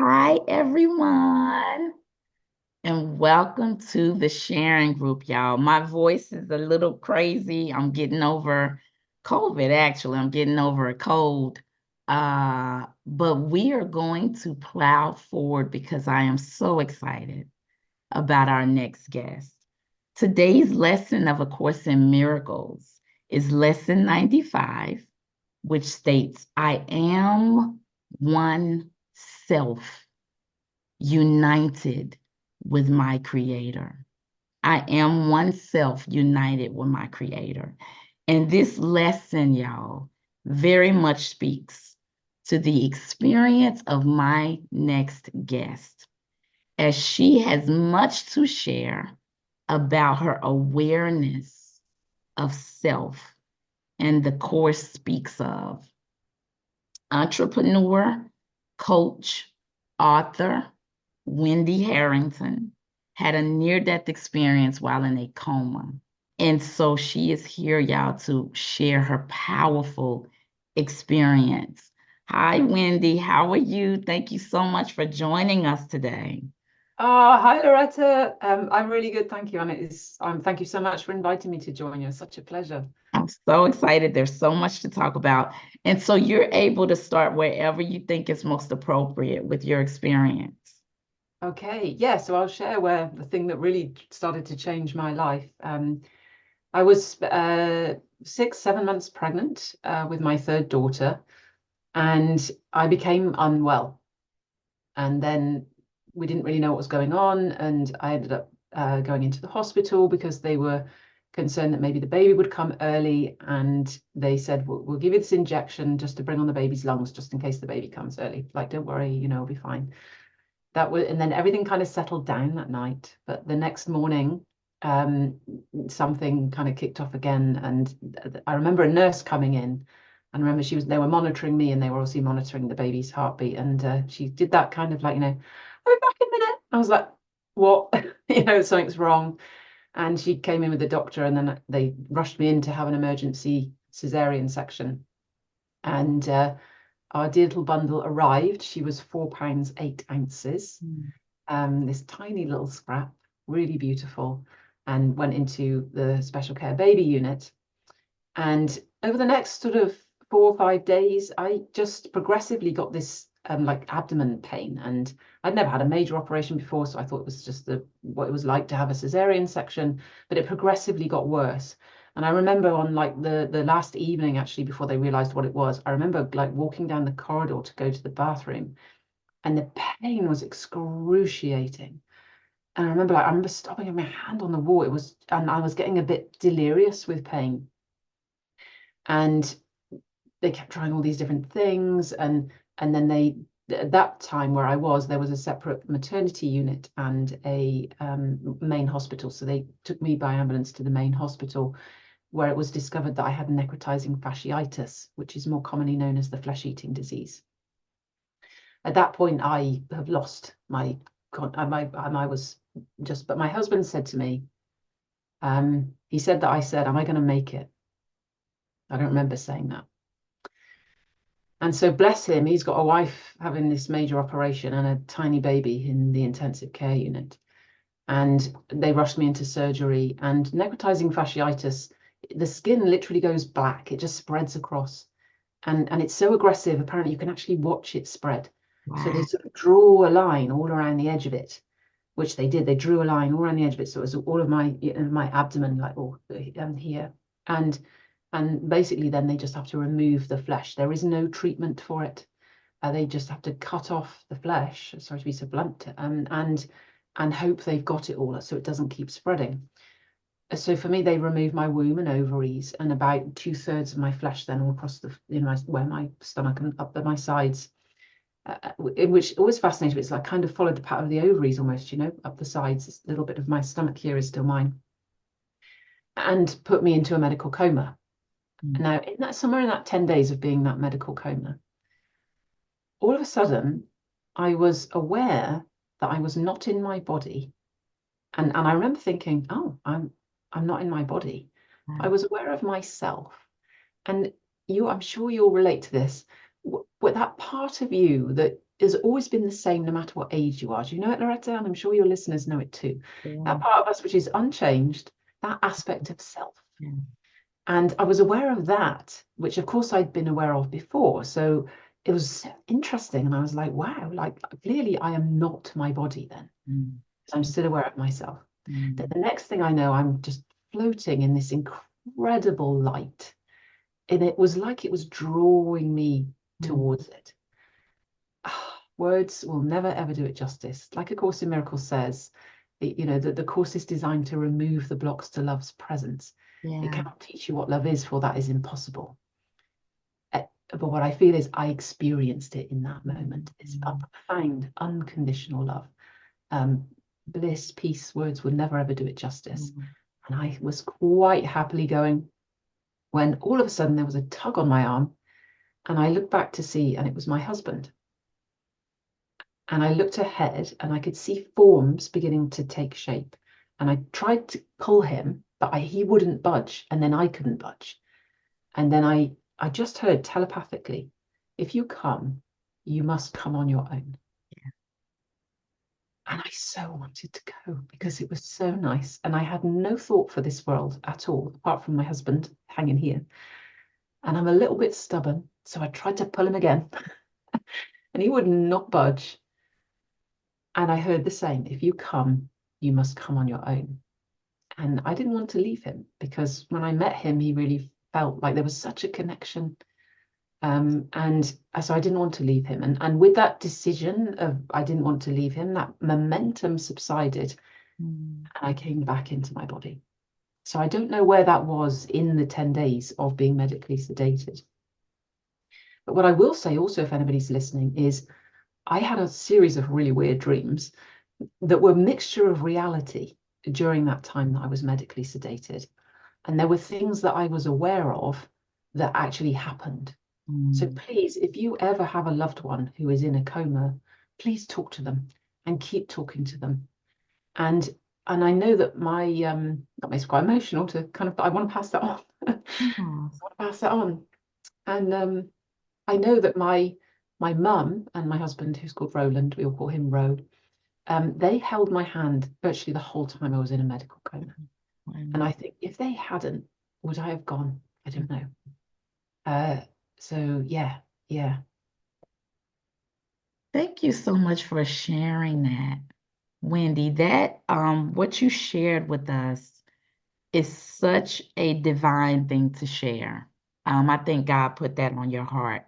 Hi, everyone, and welcome to the sharing group, y'all. My voice is a little crazy. I'm getting over COVID, actually. I'm getting over a cold. But we are going to plow forward because I am so excited about our next guest. Today's lesson of A Course in Miracles is lesson 95, which states, I am one self united with my creator. I am one self united with my creator. And this lesson, y'all, very much speaks to the experience of my next guest, as she has much to share about her awareness of self, and the course speaks of entrepreneur, coach, author, Wendy Harrington had a near-death experience while in a coma. And so she is here, y'all, to share her powerful experience. Hi, Wendy. How are you? Thank you so much for joining us today. Oh, hi Loretta. I'm really good, thank you. And thank you so much for inviting me to join you. It's such a pleasure. I'm so excited. There's so much to talk about. And so you're able to start wherever you think is most appropriate with your experience. Okay, yeah, so I'll share where the thing that really started to change my life. I was 6, 7 months pregnant with my third daughter, and I became unwell. And then we didn't really know what was going on, and I ended up going into the hospital because they were concerned that maybe the baby would come early, and they said, we'll give you this injection just to bring on the baby's lungs, just in case the baby comes early. Like, don't worry, it'll be fine. And then everything kind of settled down that night. But the next morning, um, something kind of kicked off again, and I remember a nurse coming in. And remember, they were monitoring me, and they were also monitoring the baby's heartbeat. And she did that kind of like, I'll be back in a minute. I was like, what? Something's wrong. And she came in with the doctor, and then they rushed me in to have an emergency cesarean section. And our dear little bundle arrived. She was 4 pounds 8 ounces. Mm. This tiny little scrap, really beautiful, and went into the special care baby unit. And over the next sort of 4 or 5 days, I just progressively got this like abdomen pain. And I'd never had a major operation before, so I thought it was just what it was like to have a cesarean section, but it progressively got worse. And I remember on like the last evening, actually, before they realized what it was, I remember like walking down the corridor to go to the bathroom, and the pain was excruciating. And I remember stopping my hand on the wall. And I was getting a bit delirious with pain. And they kept trying all these different things, and then at that time where I was, there was a separate maternity unit and a main hospital. So they took me by ambulance to the main hospital, where it was discovered that I had necrotizing fasciitis, which is more commonly known as the flesh-eating disease. At that point, I have lost I was just, but my husband said to me, he said that I said, am I going to make it? I don't remember saying that. And so bless him, he's got a wife having this major operation and a tiny baby in the intensive care unit. And they rushed me into surgery. And necrotizing fasciitis, the skin literally goes black. It just spreads across. And it's so aggressive, apparently you can actually watch it spread. So they Wow. sort of draw a line all around the edge of it, which they did. They drew a line all around the edge of it. So it was all of my abdomen, like all here. And and basically then they just have to remove the flesh. There is no treatment for it. They just have to cut off the flesh, sorry to be so blunt, and hope they've got it all so it doesn't keep spreading. So for me, they removed my womb and ovaries and about 2/3 of my flesh, then all across where my stomach and up my sides, which always fascinated me. It's like kind of followed the pattern of the ovaries almost, up the sides. This little bit of my stomach here is still mine, and put me into a medical coma. Mm. Now, somewhere in that 10 days of being that medical coma, all of a sudden, I was aware that I was not in my body. And I remember thinking, oh, I'm not in my body. I Wow. was aware of myself. And I'm sure you'll relate to this. with that part of you that has always been the same no matter what age you are. Do you know it, Loretta? And I'm sure your listeners know it too. Yeah. That part of us which is unchanged, that aspect of self. Yeah. And I was aware of that, which of course I'd been aware of before. So it was interesting. And I was like, wow, like clearly I am not my body then. Mm. So I'm still aware of myself. Then Mm. the next thing I know, I'm just floating in this incredible light. And it was like it was drawing me Mm. towards it. Words will never ever do it justice. Like A Course in Miracles says, the course is designed to remove the blocks to love's presence. It Yeah. cannot teach you what love is, for that is impossible. But what I feel is I experienced it in that moment. It's a Mm. profound, unconditional love. Bliss, peace, words will never ever do it justice. Mm. And I was quite happily going when all of a sudden there was a tug on my arm, and I looked back to see, and it was my husband. And I looked ahead and I could see forms beginning to take shape. And I tried to pull him, but he wouldn't budge. And then I couldn't budge. And then I just heard telepathically, if you come, you must come on your own. And I so wanted to go because it was so nice. And I had no thought for this world at all, apart from my husband hanging here. And I'm a little bit stubborn. So I tried to pull him again and he would not budge. And I heard the same, if you come, you must come on your own. And I didn't want to leave him because when I met him, he really felt like there was such a connection. And so I didn't want to leave him. And with that decision of I didn't want to leave him, that momentum subsided Mm. and I came back into my body. So I don't know where that was in the 10 days of being medically sedated. But what I will say also, if anybody's listening, is I had a series of really weird dreams that were a mixture of reality during that time that I was medically sedated. And there were things that I was aware of that actually happened. So Mm. please, if you ever have a loved one who is in a coma, please talk to them and keep talking to them. And I know that that makes me quite emotional to kind of, I want to pass that on. I Oh. want to pass that on. And I know that my mum and my husband, who's called Roland, we all call him Ro, they held my hand virtually the whole time I was in a medical coma. And Wow. I think if they hadn't, would I have gone? I don't know. Uh, so yeah, yeah, Thank you so much for sharing that, Wendy. That what you shared with us is such a divine thing to share. I think God put that on your heart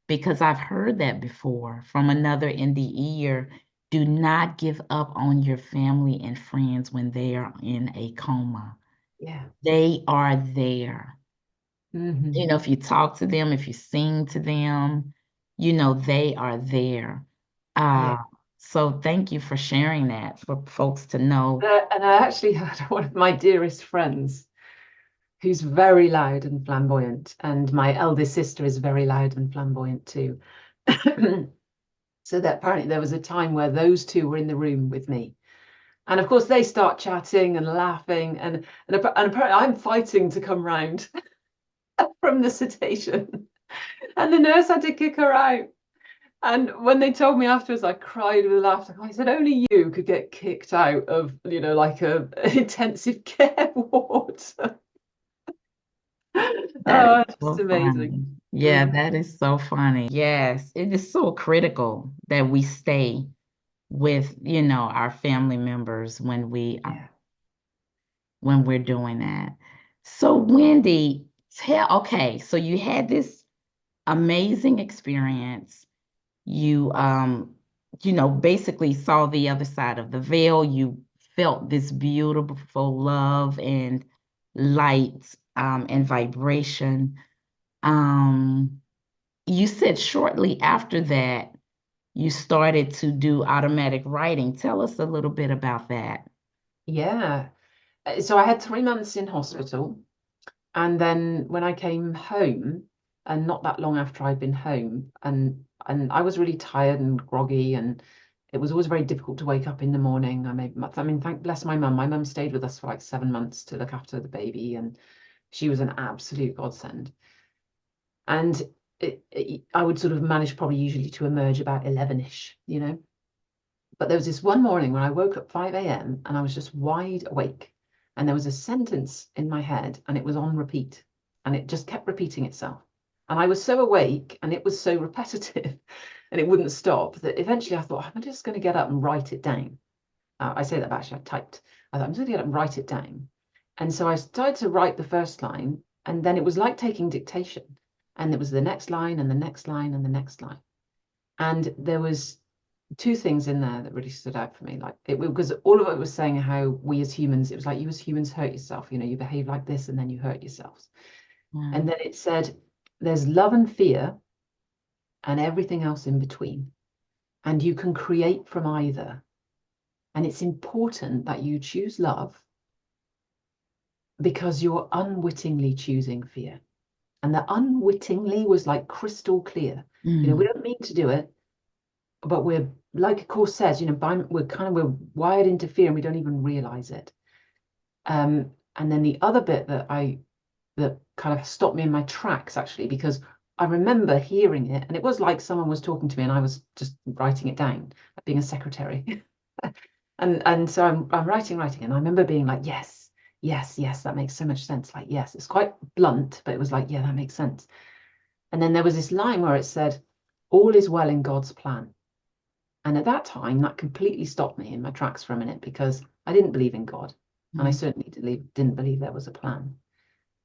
because I've heard that before from another in the ear. Do not give up on your family and friends when they are in a coma. yeah. They are there. Hmm. If you talk to them, if you sing to them, they are there. Yeah. Uh, so thank you for sharing that for folks to know. And I actually had one of my dearest friends who's very loud and flamboyant, and my eldest sister is very loud and flamboyant too. So that apparently there was a time where those two were in the room with me. And of course they start chatting and laughing and apparently I'm fighting to come round from the sedation. And the nurse had to kick her out. And when they told me afterwards, I cried with laughter. I said, only you could get kicked out of, like an intensive care ward. That is Oh, just so amazing. funny. Yeah, Mm, that is so funny. Yes, it is so critical that we stay with, our family members yeah. when we're doing that. So Wendy, okay, so you had this amazing experience. You basically saw the other side of the veil. You felt this beautiful love and light and vibration. Um, you said shortly after that, you started to do automatic writing. Tell us a little bit about that. Yeah. So I had 3 months in hospital. And then when I came home, and not that long after I'd been home, and I was really tired and groggy, and it was always very difficult to wake up in the morning. I mean, thank bless my mum. My mum stayed with us for like 7 months to look after the baby, and she was an absolute godsend. And I would sort of manage probably usually to emerge about 11ish, you know. But there was this one morning when I woke up 5 a.m. and I was just wide awake. And there was a sentence in my head and it was on repeat. And it just kept repeating itself. And I was so awake and it was so repetitive and it wouldn't stop that eventually I thought, I'm just going to get up and write it down. I say that, but actually I typed. I thought, I'm just going to get up and write it down. And so I started to write the first line. And then it was like taking dictation. And it was the next line and the next line and the next line. And there was two things in there that really stood out for me. Like it because all of it was saying how we as humans, it was like you as humans hurt yourself, you know, you behave like this and then you hurt yourselves. And then it said there's love and fear and everything else in between. And you can create from either. And it's important that you choose love because you're unwittingly choosing fear. And the unwittingly was like crystal clear. You know, we don't mean to do it, but we're, like a course says, you know, we're wired into fear and we don't even realize it. And then the other bit that kind of stopped me in my tracks, actually, because I remember hearing it and it was like someone was talking to me and I was just writing it down, being a secretary. and so I'm writing, and I remember being like, yes, that makes so much sense. Like, yes, it's quite blunt, but it was like, yeah, that makes sense. And then there was this line where it said, all is well in God's plan. And at that time, that completely stopped me in my tracks for a minute because I didn't believe in God. And I certainly didn't believe there was a plan.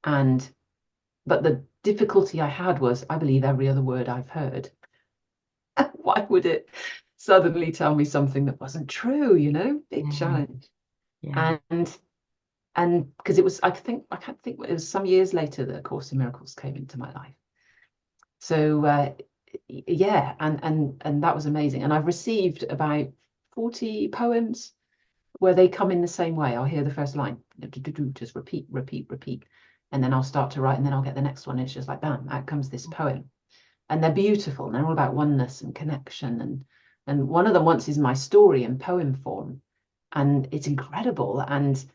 But the difficulty I had was I believe every other word I've heard. Why would it suddenly tell me something that wasn't true, you know? Big challenge. Yeah. And because it was, I can't think it was some years later that A Course in Miracles came into my life. So yeah, and that was amazing. And I've received about 40 poems where they come in the same way. I'll hear the first line, just repeat, repeat, repeat. And then I'll start to write, and then I'll get the next one. And it's just like, bam, out comes this poem. And they're beautiful. And they're all about oneness and connection. And one of them once is my story in poem form. And it's incredible. And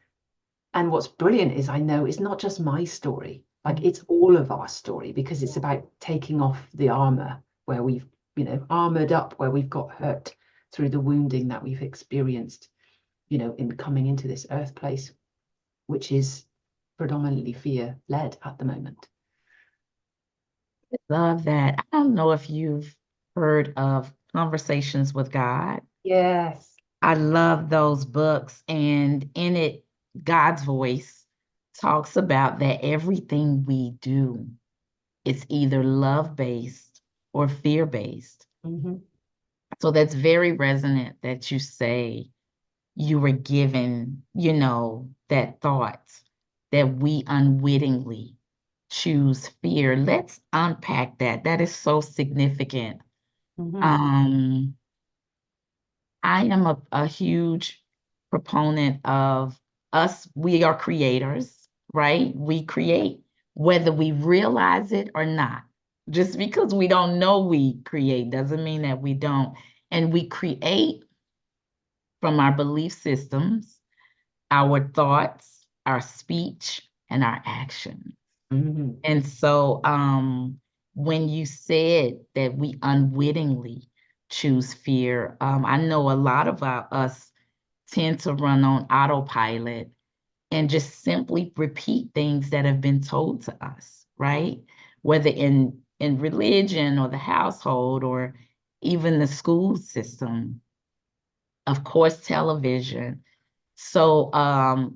what's brilliant is I know it's not just my story. Like it's all of our story because it's about taking off the armor where we've, you know, armored up where we've got hurt through the wounding that we've experienced, you know, in coming into this earth place, which is predominantly fear led at the moment. Love that. I don't know if you've heard of Conversations with God. Yes. I love those books. And in it, God's voice talks about that everything we do is either love-based or fear-based. Mm-hmm. So that's very resonant that you say you were given, you know, that thought that we unwittingly choose fear. Let's unpack that. That is so significant. Mm-hmm. Um, I am a huge proponent of us. We are creators, right? We create whether we realize it or not. Just because we don't know we create doesn't mean that we don't. And we create from our belief systems, our thoughts, our speech, and our actions. Mm-hmm. And so when you said that we unwittingly choose fear, I know a lot of us tend to run on autopilot and just simply repeat things that have been told to us, right? Whether in religion or the household or even the school system, of course, television. So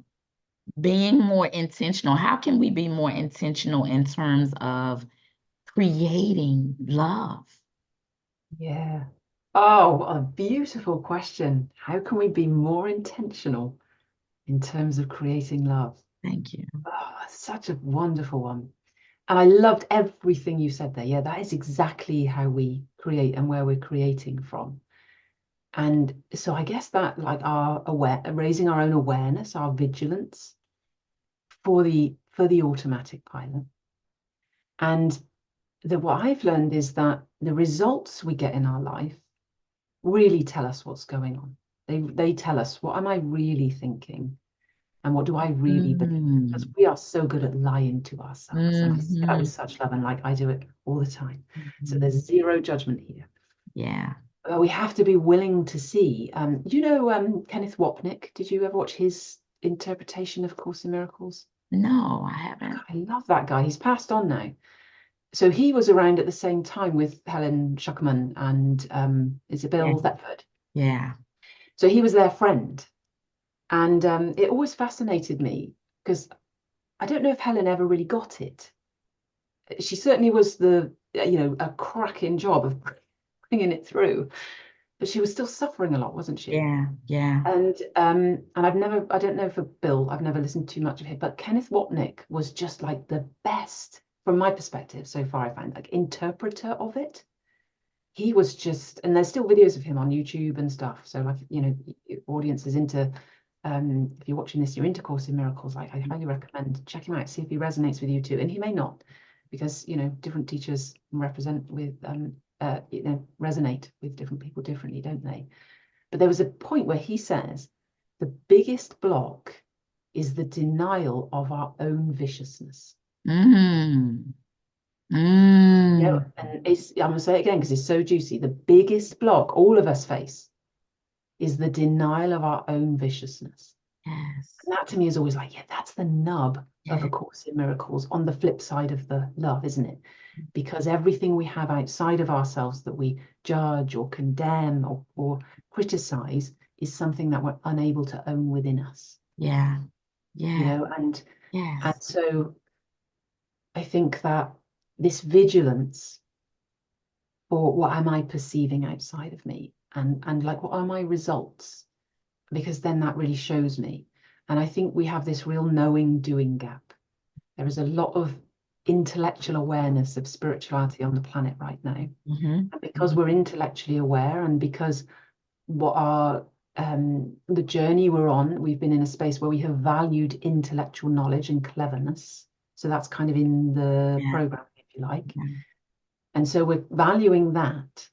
being more intentional, how can we be more intentional in terms of creating love? Yeah. Oh, what a beautiful question. How can we be more intentional in terms of creating love? Thank you. Oh, that's such a wonderful one. And I loved everything you said there. Yeah, that is exactly how we create and where we're creating from. And so I guess that like raising our own awareness, our vigilance for the automatic pilot. And what I've learned is that the results we get in our life really tell us what's going on. They tell us, what am I really thinking? and what do I really believe? Because Mm, we are so good at lying to ourselves. And I say that with mm-hmm, such love, and like I do it all the time. So mm-hmm. there's zero judgment here. Yeah. We have to be willing to see. You know, Kenneth Wapnick, did you ever watch his interpretation of Course in Miracles? No, I God, haven't. I love that guy. He's passed on now. So he was around at the same time with Helen Schuckerman and Yeah. Isabel Thetford. Yeah. So he was their friend. And it always fascinated me because I don't know if Helen ever really got it. She certainly was a cracking job of bringing it through, but she was still suffering a lot, wasn't she? Yeah. Yeah. And I don't know for Bill, I've never listened too much of him, but Kenneth Wapnick was just like the best, from my perspective so far, I find, like interpreter of it. He was just, and there's still videos of him on YouTube and stuff. So like, audience is into, if you're watching this, you're into Course in Miracles, I highly recommend check him out, see if he resonates with you too. And he may not, because, different teachers resonate with different people differently, don't they? But there was a point where he says, the biggest block is the denial of our own viciousness. Mm, mm. And I'm going to say it again because it's so juicy. The biggest block all of us face is the denial of our own viciousness. Yes. And that to me is always like, yeah, that's the nub of A Yeah. Course in Miracles on the flip side of the love, isn't it? Because everything we have outside of ourselves that we judge or condemn or criticize is something that we're unable to own within us, Yeah. Yeah. and Yes. so I think that this vigilance for what am I perceiving outside of me, and like what are my results, because then that really shows me. And I think we have this real knowing doing gap. There is a lot of intellectual awareness of spirituality on the planet right now. Mm-hmm. And because we're intellectually aware, and because what our the journey we're on, we've been in a space where we have valued intellectual knowledge and cleverness. So that's kind of in the Yeah. program, if you like. Yeah. And so we're valuing that.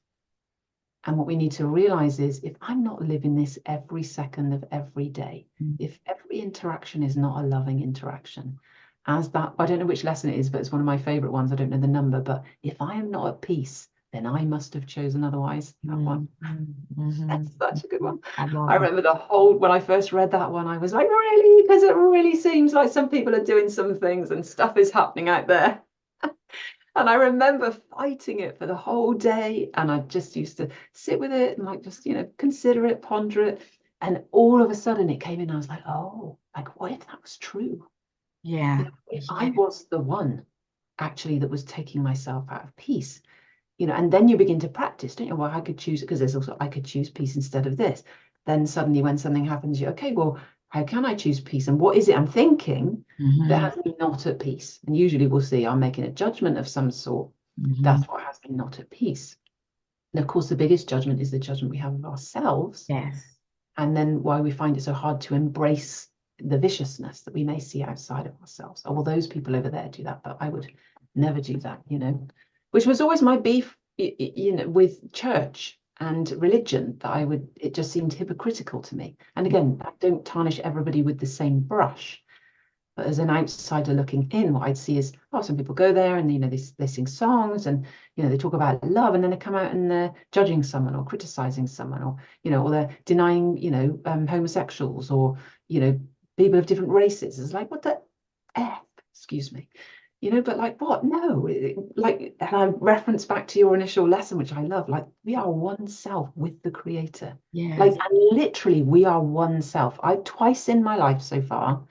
And what we need to realize is if I'm not living this every second of every day, Mm. if every interaction is not a loving interaction, as that, I don't know which lesson it is, but it's one of my favorite ones. I don't know the number, but if I am not at peace, then I must have chosen otherwise. That one. Mm-hmm. That's such a good one. I I love it. remember when I first read that one, I was like, really? Because it really seems like some people are doing some things and stuff is happening out there. And I remember fighting it for the whole day. And I just used to sit with it and like just, consider it, ponder it. And all of a sudden it came in. I was like, oh, like what if that was true? Yeah. If I Yeah. was the one actually that was taking myself out of peace, and then you begin to practice, don't you? Well, I could choose, because there's also, I could choose peace instead of this. Then suddenly when something happens, okay, well, how can I choose peace? And what is it I'm thinking that Mm-hmm. has me not at peace? And usually we'll see I'm making a judgment of some sort. Mm-hmm. That's what has me not at peace. And of course, the biggest judgment is the judgment we have of ourselves. Yes. And then why we find it so hard to embrace the viciousness that we may see outside of ourselves. Oh, well, those people over there do that, but I would never do that, which was always my beef, with church and religion, that it just seemed hypocritical to me. And again, I don't tarnish everybody with the same brush. But as an outsider looking in, what I'd see is, oh, some people go there and they sing songs and they talk about love, and then they come out and they're judging someone or criticizing someone, or they're denying homosexuals, or people of different races. It's like, what the F, excuse me. But like what? No, like, and I reference back to your initial lesson, which I love, like we are one self with the creator. Like, Yes. and literally we are one self. I twice in my life so far,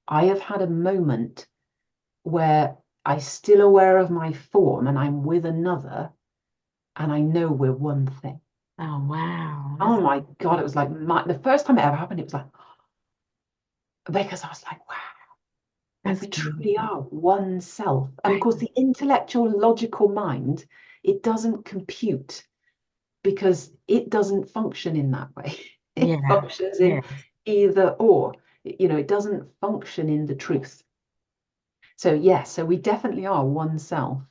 I have had a moment where I'm still aware of my form and I'm with another, and I know we're one thing. Oh, wow. That's Oh my God, it was like the first time it ever happened, it was like, because I was like, wow, like that's we truly beautiful. are one self. And of Right. course, the intellectual, logical mind, it doesn't compute because it doesn't function in that way. It Yeah. functions in Yes. either or, it doesn't function in the truth. So, yes, so we definitely are one self,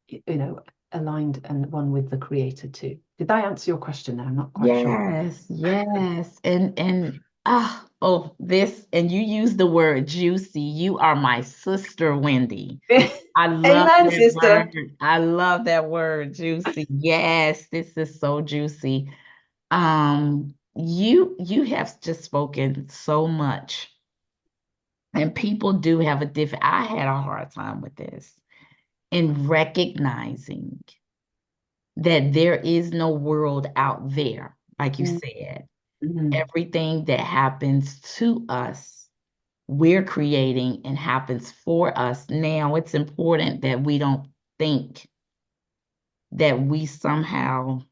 you know, aligned and one with the creator too. Did I answer your question now? I'm not quite sure. Yes. Yes. And this, and you use the word juicy. You are my sister, Wendy. I love Amen, that sister. word. I love that word, juicy. Yes, this is so juicy. You have just spoken so much, and people do have a different. I had a hard time with this in recognizing that there is no world out there, like you said. Mm-hmm. Everything that happens to us, we're creating and happens for us. Now, it's important that we don't think that we somehow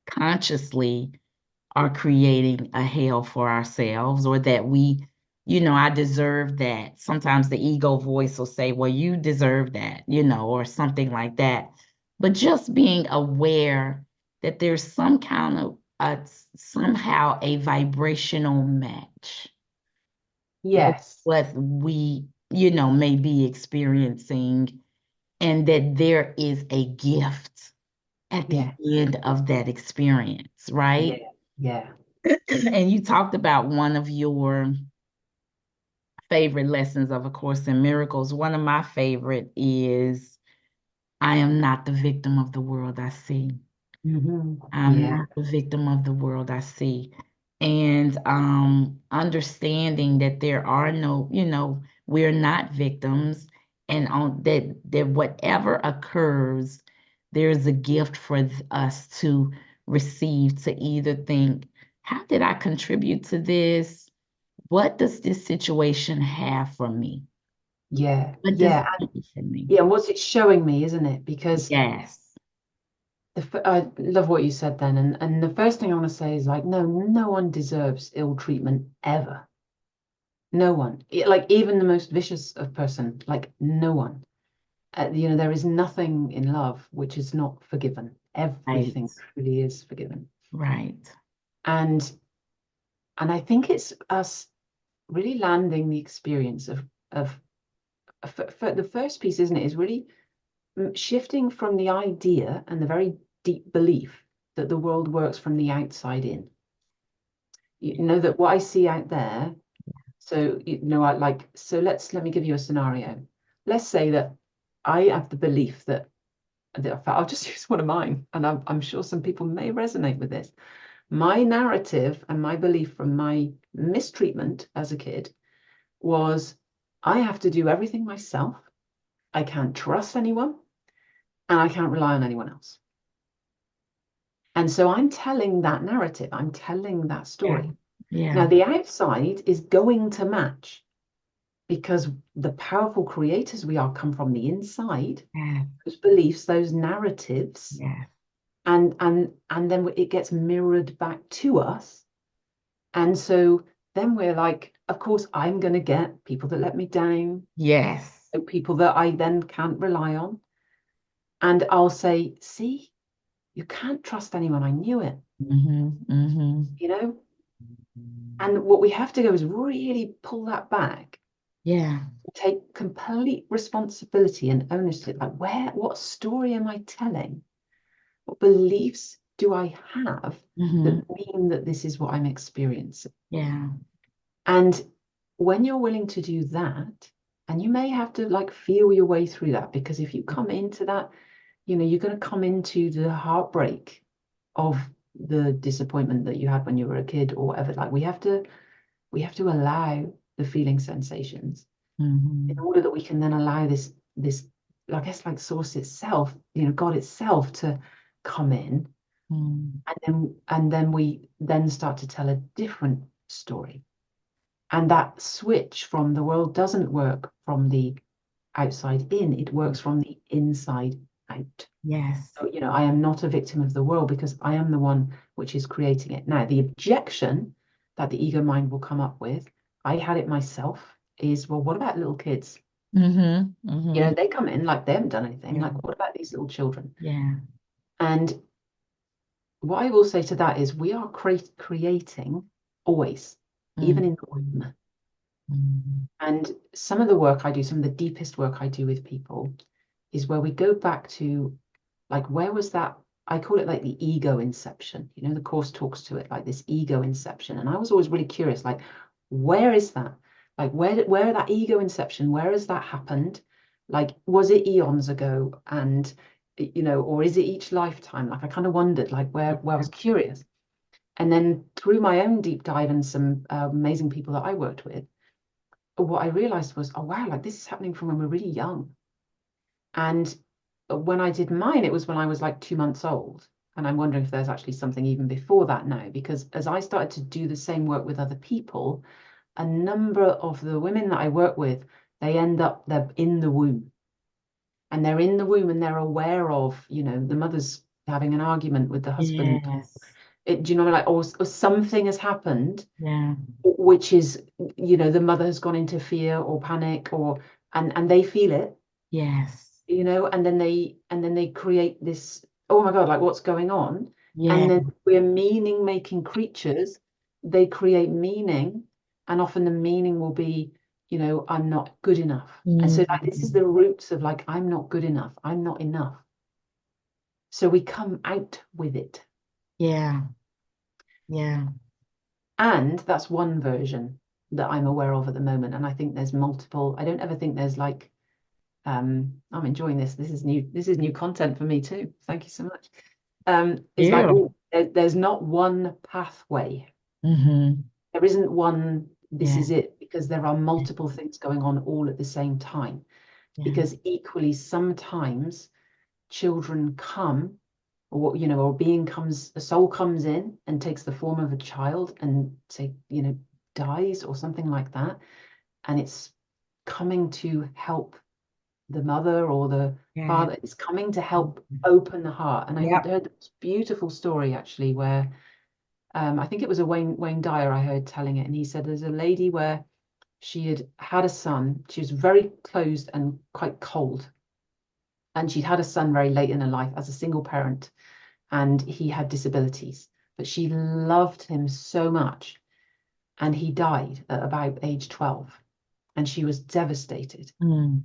consciously are creating a hell for ourselves or that I deserve that. Sometimes the ego voice will say, well, you deserve that, or something like that. But just being aware that there's some kind of somehow a vibrational match with Yes. what we, may be experiencing, and that there is a gift at the Yeah. end of that experience, Yeah. right? Yeah. And you talked about one of your favorite lessons of A Course in Miracles. One of my favorite is I am not the victim of the world I see. Mm-hmm. I'm Yeah. not the victim of the world I see. And understanding that there are no, we're not victims, and on that whatever occurs, there's a gift for us to receive, to either think, how did I contribute to this? What does this situation have for me? Yeah. What does it Yeah. do for me? Yeah. And what's it showing me, isn't it? Because Yes. I love what you said then. And the first thing I want to say is like, no, no one deserves ill treatment ever. No one. Like even the most vicious of person, like no one. There is nothing in love which is not forgiven. Right. Everything truly is forgiven. Right. And and I think it's us really landing the experience of for the first piece, isn't it? Is really shifting from the idea and the very deep belief that the world works from the outside in. You know that what I see out there. So I like. So let me give you a scenario. Let's say that I have the belief that I'll just use one of mine, and I'm sure some people may resonate with this. My narrative and my belief from my mistreatment as a kid was I have to do everything myself. I can't trust anyone, and I can't rely on anyone else. And so I'm telling that narrative, I'm telling that Yeah. story. Now, Yeah. the outside is going to match because the powerful creators we are come from the inside, Yeah. those beliefs, those narratives, Yeah. and then it gets mirrored back to us. And so then we're like, of course, I'm going to get people that let me down, Yes. people that I then can't rely on. And I'll say, see, you can't trust anyone. I knew it, Mm-hmm. Mm-hmm. you know? And what we have to do is really pull that back, Yeah. take complete responsibility and ownership. Like, what story am I telling? What beliefs do I have Mm-hmm. that mean that this is what I'm experiencing? Yeah. And when you're willing to do that, and you may have to like feel your way through that, because if you come into that, you're going to come into the heartbreak of the disappointment that you had when you were a kid or whatever. Like we have to allow the feeling sensations in Mm-hmm. order that we can then allow this I guess like source itself, God itself to come in, Mm-hmm. and then we then start to tell a different story. And that switch from the world doesn't work from the outside in, it works from the inside out. Yes. So, I am not a victim of the world because I am the one which is creating it. Now, the objection that the ego mind will come up with, I had it myself, is, well, what about little kids? Mm-hmm. Mm-hmm. They come in like they haven't done anything. Yeah. Like, what about these little children? Yeah. And what I will say to that is we are creating always, even in the womb. Mm-hmm. And some of the work I do, some of the deepest work I do with people is where we go back to like, where was that I call it like the ego inception. You know, the course talks to it like this ego inception. And I was always really curious, like, where is that? Like, where that ego inception, where has that happened? Like, was it eons ago? And, you know, or is it each lifetime? Like, I kind of wondered, like, where I was curious. And then through my own deep dive and some amazing people that I worked with, what I realized was, oh, wow, like this is happening from when we're really young. And when I did mine, it was when I was like 2 months old. And I'm wondering if there's actually something even before that now, because as I started to do the same work with other people, a number of the women that I work with, they're in the womb. And they're in the womb and they're aware of, you know, the mother's having an argument with the husband. Yes. Do you know, like, or something has happened, Yeah. which is, you know, the mother has gone into fear or panic, or and they feel it, Yes. you know, and then they create this, oh my God, like what's going on? Yeah. And then we're meaning making creatures, they create meaning, and often the meaning will be, you know, I'm not good enough. And so like this is Mm. the roots of like, I'm not good enough, I'm not enough. So we come out with it. Yeah. Yeah. And that's one version that I'm aware of at the moment. And I think there's multiple. I don't ever think there's like, I'm enjoying this. This is new content for me too. Thank you so much. It's like, Yeah. oh, there's not one pathway. Mm-hmm. There isn't one, this Yeah. is it, because there are multiple things going on all at the same time. Yeah. Because equally, sometimes children come, or you know, or being comes, a soul comes in and takes the form of a child and say, you know, dies or something like that, and it's coming to help the mother or the Yeah. father. It's coming to help open the heart. And I Yep. heard this beautiful story actually where I think it was a Wayne Dyer I heard telling it, and he said there's a lady where she had had a son. She was very closed and quite cold, and she'd had a son very late in her life as a single parent, and he had disabilities, but she loved him so much. And he died at about age 12, and she was devastated. Mm.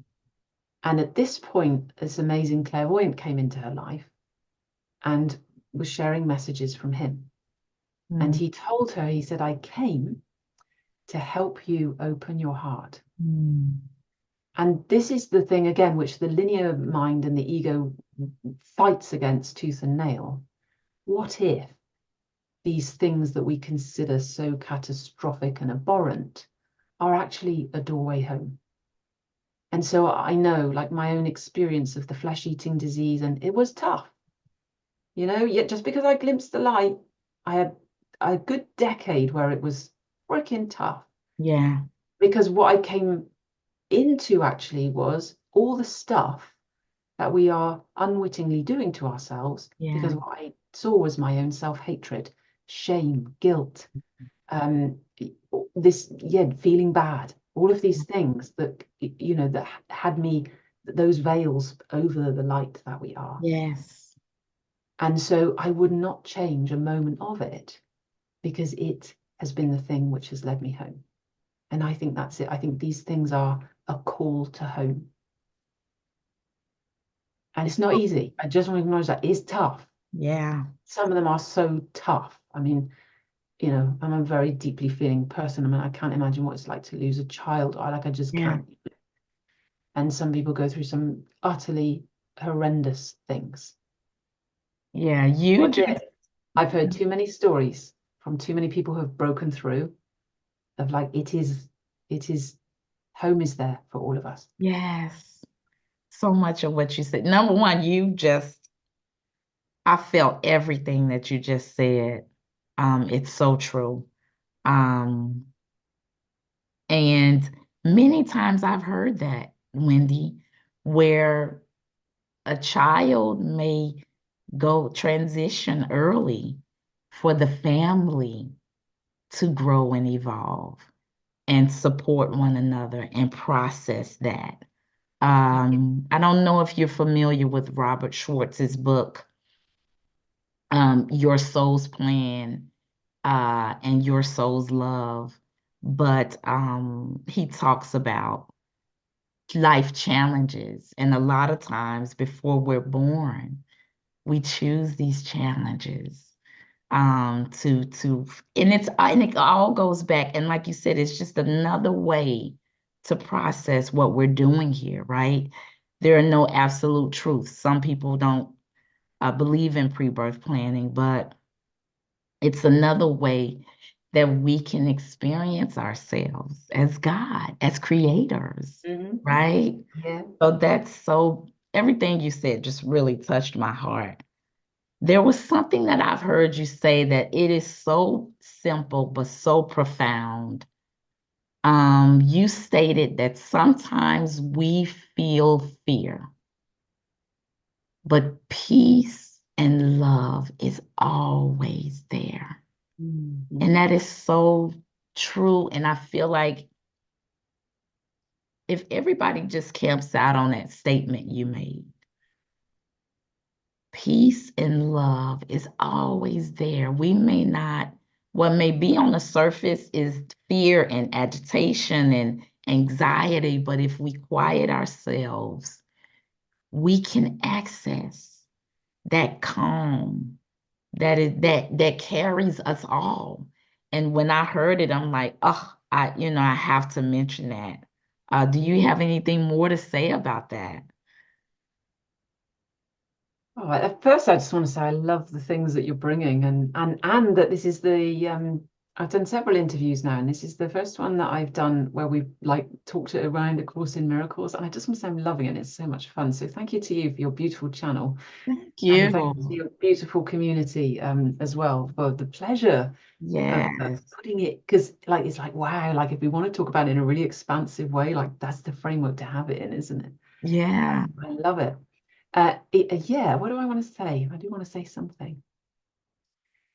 And at this point, this amazing clairvoyant came into her life and was sharing messages from him. And Mm. he told her, he said, I came to help you open your heart. Mm. And this is the thing, again, which the linear mind and the ego fights against tooth and nail. What if these things that we consider so catastrophic and abhorrent are actually a doorway home? And so I know, like my own experience of the flesh-eating disease, and it was tough, you know, yet just because I glimpsed the light, I had a good decade where it was freaking tough. Yeah. Because what I came into actually was all the stuff that we are unwittingly doing to ourselves, Yeah. because what I saw was my own self-hatred, shame, guilt, um, this, yeah, feeling bad, all of these things that, you know, that had me, those veils over the light that we are. Yes. And so I would not change a moment of it, because it has been the thing which has led me home. And I think that's it. I think these things are a call to home. And it's not easy. I just want to acknowledge that it's tough. Yeah. Some of them are so tough. I mean, you know, I'm a very deeply feeling person. I mean, I can't imagine what it's like to lose a child. I just Yeah. can't. And some people go through some utterly horrendous things. Yeah. You What just, if? I've heard too many stories from too many people who have broken through of like, it is, home is there for all of us. yes. So much of what you said. Number one, you just, I felt everything that you just said. It's so true. Um, and many times I've heard that, Wendy, where a child may go transition early for the family to grow and evolve and support one another and process that. I don't know if you're familiar with Robert Schwartz's book, Your Soul's Plan, and Your Soul's Love, but he talks about life challenges, and a lot of times before we're born, we choose these challenges to and it all goes back, and like you said, it's just another way to process what we're doing here, right? There are no absolute truths. Some people don't believe in pre-birth planning, but it's another way that we can experience ourselves as God, as creators, Hmm. right? Yeah. So everything you said just really touched my heart. There was something that I've heard you say that it is so simple but so profound. You stated that sometimes we feel fear, but peace and love is always there. And Mhm. that is so true. And I feel like if everybody just camps out on that statement you made, peace and love is always there. We may not, what may be on the surface is fear and agitation and anxiety, but if we quiet ourselves, we can access that calm that carries us all. And when I heard it, I'm like, oh, I have to mention that. Do you have anything more to say about that? Oh, at first, I just want to say I love the things that you're bringing, and that this is the I've done several interviews now, and this is the first one that I've done where we've like talked it around A Course in Miracles, and I just want to say I'm loving it. It's so much fun. So thank you to you for your beautiful channel, Thank and thank you to you. your beautiful community as well for the pleasure of Yes. putting it, because like it's like wow, like if we want to talk about it in a really expansive way, like that's the framework to have it in, isn't it? Yeah. I love it. Yeah, what do I want to say? I do want to say something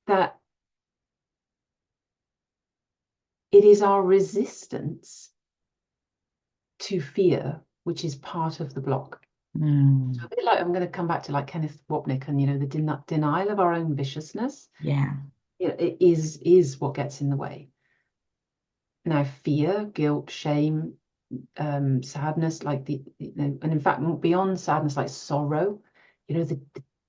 that it is our resistance to fear, which is part of the block. So Mm, a bit like I'm going to come back to like Kenneth Wapnick and the denial of our own viciousness. yeah. It is what gets in the way. Now, fear, guilt, shame, sadness, like and in fact, beyond sadness, like sorrow, the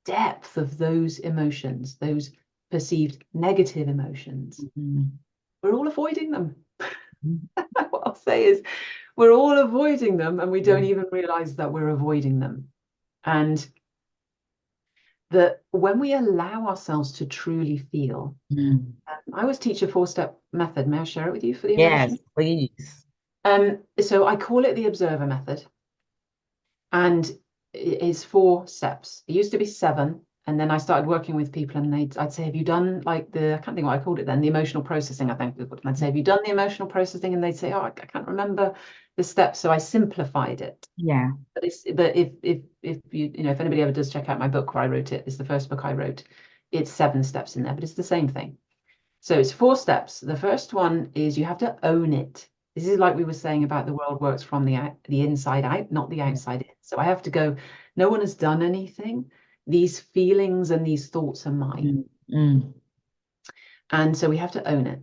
depth of those emotions, those perceived negative emotions, Mhm. we're all avoiding them. What I'll say is, we're all avoiding them, and we don't even realize that we're avoiding them. And that when we allow ourselves to truly feel, Mm. I always teach a four-step method. May I share it with you for the Yes, emotion? please. So I call it the observer method, and it is 4 steps. It used to be 7, and then I started working with people, and I'd say, "Have you done like I can't think what I called it then, the emotional processing, I think." And I'd say, "Have you done the emotional processing?" And they'd say, "Oh, I can't remember the steps." So I simplified it. Yeah. But if if anybody ever does check out my book where I wrote it, it's the first book I wrote. It's 7 steps in there, but it's the same thing. So it's 4 steps. The first one is you have to own it. This is like we were saying about the world works from the inside out, not the outside in. So I have to go, no one has done anything. These feelings and these thoughts are mine. Mm, mm, And so we have to own it.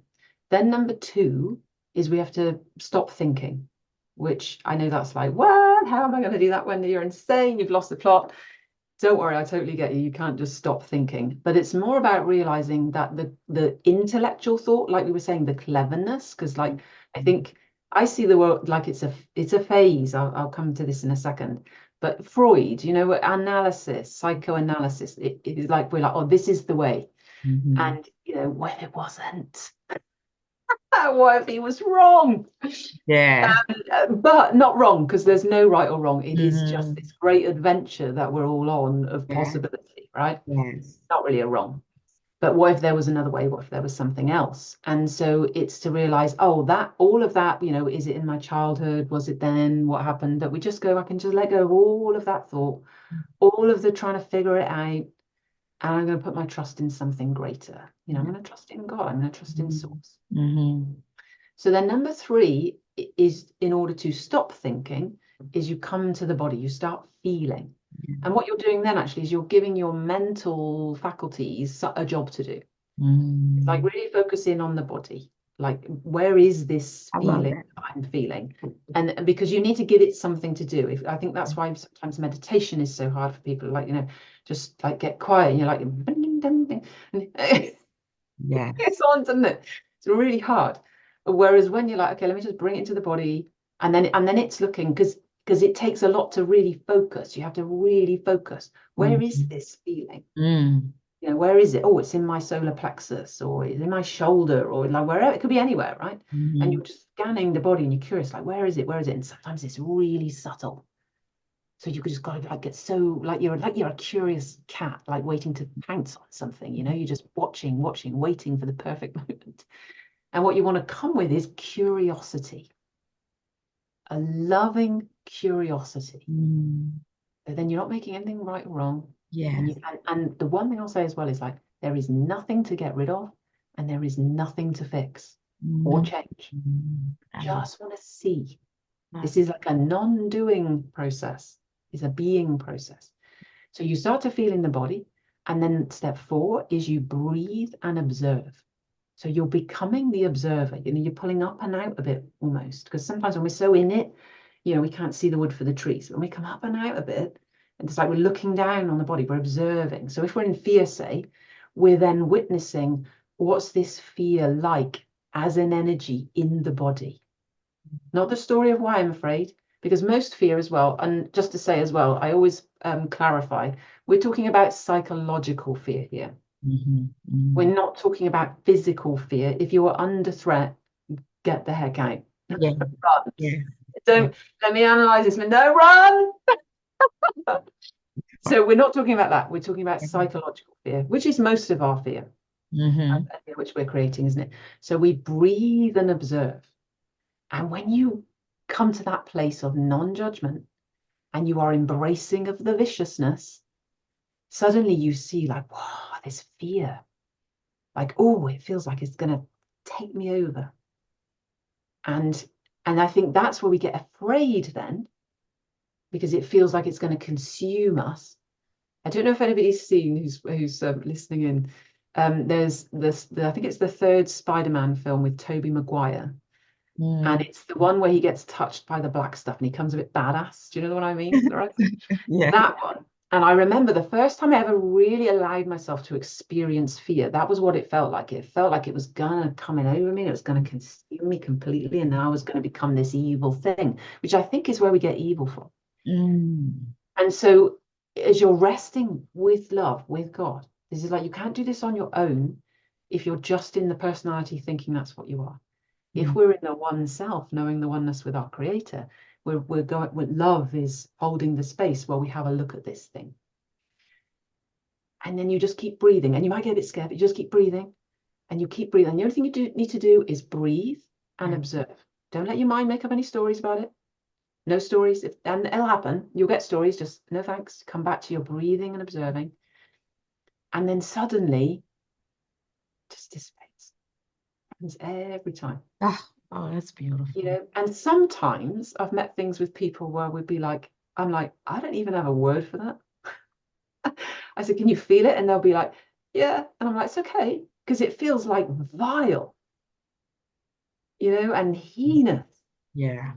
Then number 2 is we have to stop thinking, which I know that's like, what? How am I going to do that, Wendy? You're insane. You've lost the plot. Don't worry, I totally get you. You can't just stop thinking. But it's more about realizing that the intellectual thought, like we were saying, the cleverness, because like I think I see the world like it's a phase. I'll come to this in a second. But Freud, analysis, psychoanalysis, it is like we're like, oh, this is the way. mhm. And what if it wasn't? What if he was wrong? Yes. But not wrong, because there's no right or wrong. It is just Mhm. this great adventure that we're all on of Yeah. possibility, right? Yes. Not really a wrong. But what if there was another way? What if there was something else? And so it's to realize, oh, that all of that, is it in my childhood? Was it then? What happened? That we just go back and just let go of all of that thought, all of the trying to figure it out. And I'm going to put my trust in something greater. I'm going to trust in God. I'm going to trust in Mhm. source. Mhm. So then number 3 is, in order to stop thinking, is you come to the body, you start feeling. And what you're doing then actually is you're giving your mental faculties a job to do. It's like Mhm. really focus in on the body. Like, where is this I love feeling that. I'm feeling? And because you need to give it something to do. If I think that's why sometimes meditation is so hard for people, like, just like get quiet and you're like, ding, ding, ding, and Yeah. it's on, doesn't it? It's really hard. Whereas when you're like, okay, let me just bring it into the body, and then it's looking, because it takes a lot to really focus. You have to really focus. Where is Mm-hmm. this feeling? Mm. Where is it? Oh, it's in my solar plexus, or it's in my shoulder, or like wherever. It could be anywhere, right? And Mm-hmm. you're just scanning the body and you're curious, like, where is it? Where is it? And sometimes it's really subtle. So you could just got to like get so like you're a curious cat, like waiting to pounce on something, you're just watching, waiting for the perfect moment. And what you want to come with is curiosity, a loving curiosity. Mm. So then you're not making anything right or wrong. And Yes. the one thing I'll say as well is, like, there is nothing to get rid of and there is nothing to fix or Mm. change. Mm. I love Just want to see. that. This is like a non-doing process, it's a being process. So you start to feel in the body, and then step 4 is you breathe and observe. So you're becoming the observer. You're pulling up and out a bit almost, because sometimes when we're so in it, we can't see the wood for the trees. When we come up and out a bit, and it's like we're looking down on the body, we're observing. So if we're in fear, say, we're then witnessing, what's this fear like as an energy in the body? Not the story of why I'm afraid, because most fear as well, and just to say as well, I always clarify, we're talking about psychological fear here. Mm-hmm. Mm-hmm. We're not talking about physical fear. If you are under threat, get the heck out. Yeah. Run. Yeah. Yeah. Don't let me analyze this. No, run. So we're not talking about that. We're talking about psychological fear, which is most of our fear, Mm-hmm. which we're creating, isn't it? So we breathe and observe. And when you come to that place of non-judgment and you are embracing of the viciousness, suddenly you see, like, wow, this fear. Like, oh, it feels like it's going to take me over. And I think that's where we get afraid then, because it feels like it's going to consume us. I don't know if anybody's seen who's listening in. There's this, I think it's the third Spider-Man film with Tobey Maguire, and Mm. it's the one where he gets touched by the black stuff and he comes a bit badass. Do you know what I mean? Right? Yeah. That one. And I remember the first time I ever really allowed myself to experience fear, that was what it felt like. It felt like it was gonna come in over me, and it was gonna consume me completely, and then I was gonna become this evil thing, which I think is where we get evil from. Mm. And so as you're resting with love, with God, this is like, you can't do this on your own if you're just in the personality thinking that's what you are. If Mm. we're in the one self, knowing the oneness with our creator, we're going with love, is holding the space where we have a look at this thing. And then you just keep breathing, and you might get a bit scared, but you just keep breathing and you keep breathing. And the only thing you need to do is breathe and Yeah. observe. Don't let your mind make up any stories about it. No stories, and it'll happen. You'll get stories, just no thanks. Come back to your breathing and observing. And then suddenly, just dissipates. Happens every time. Oh, oh, that's beautiful. And sometimes I've met things with people where we'd be like, I'm like, I don't even have a word for that. I said, can you feel it? And they'll be like, yeah. And I'm like, it's okay, because it feels like vile, and heinous. Yeah.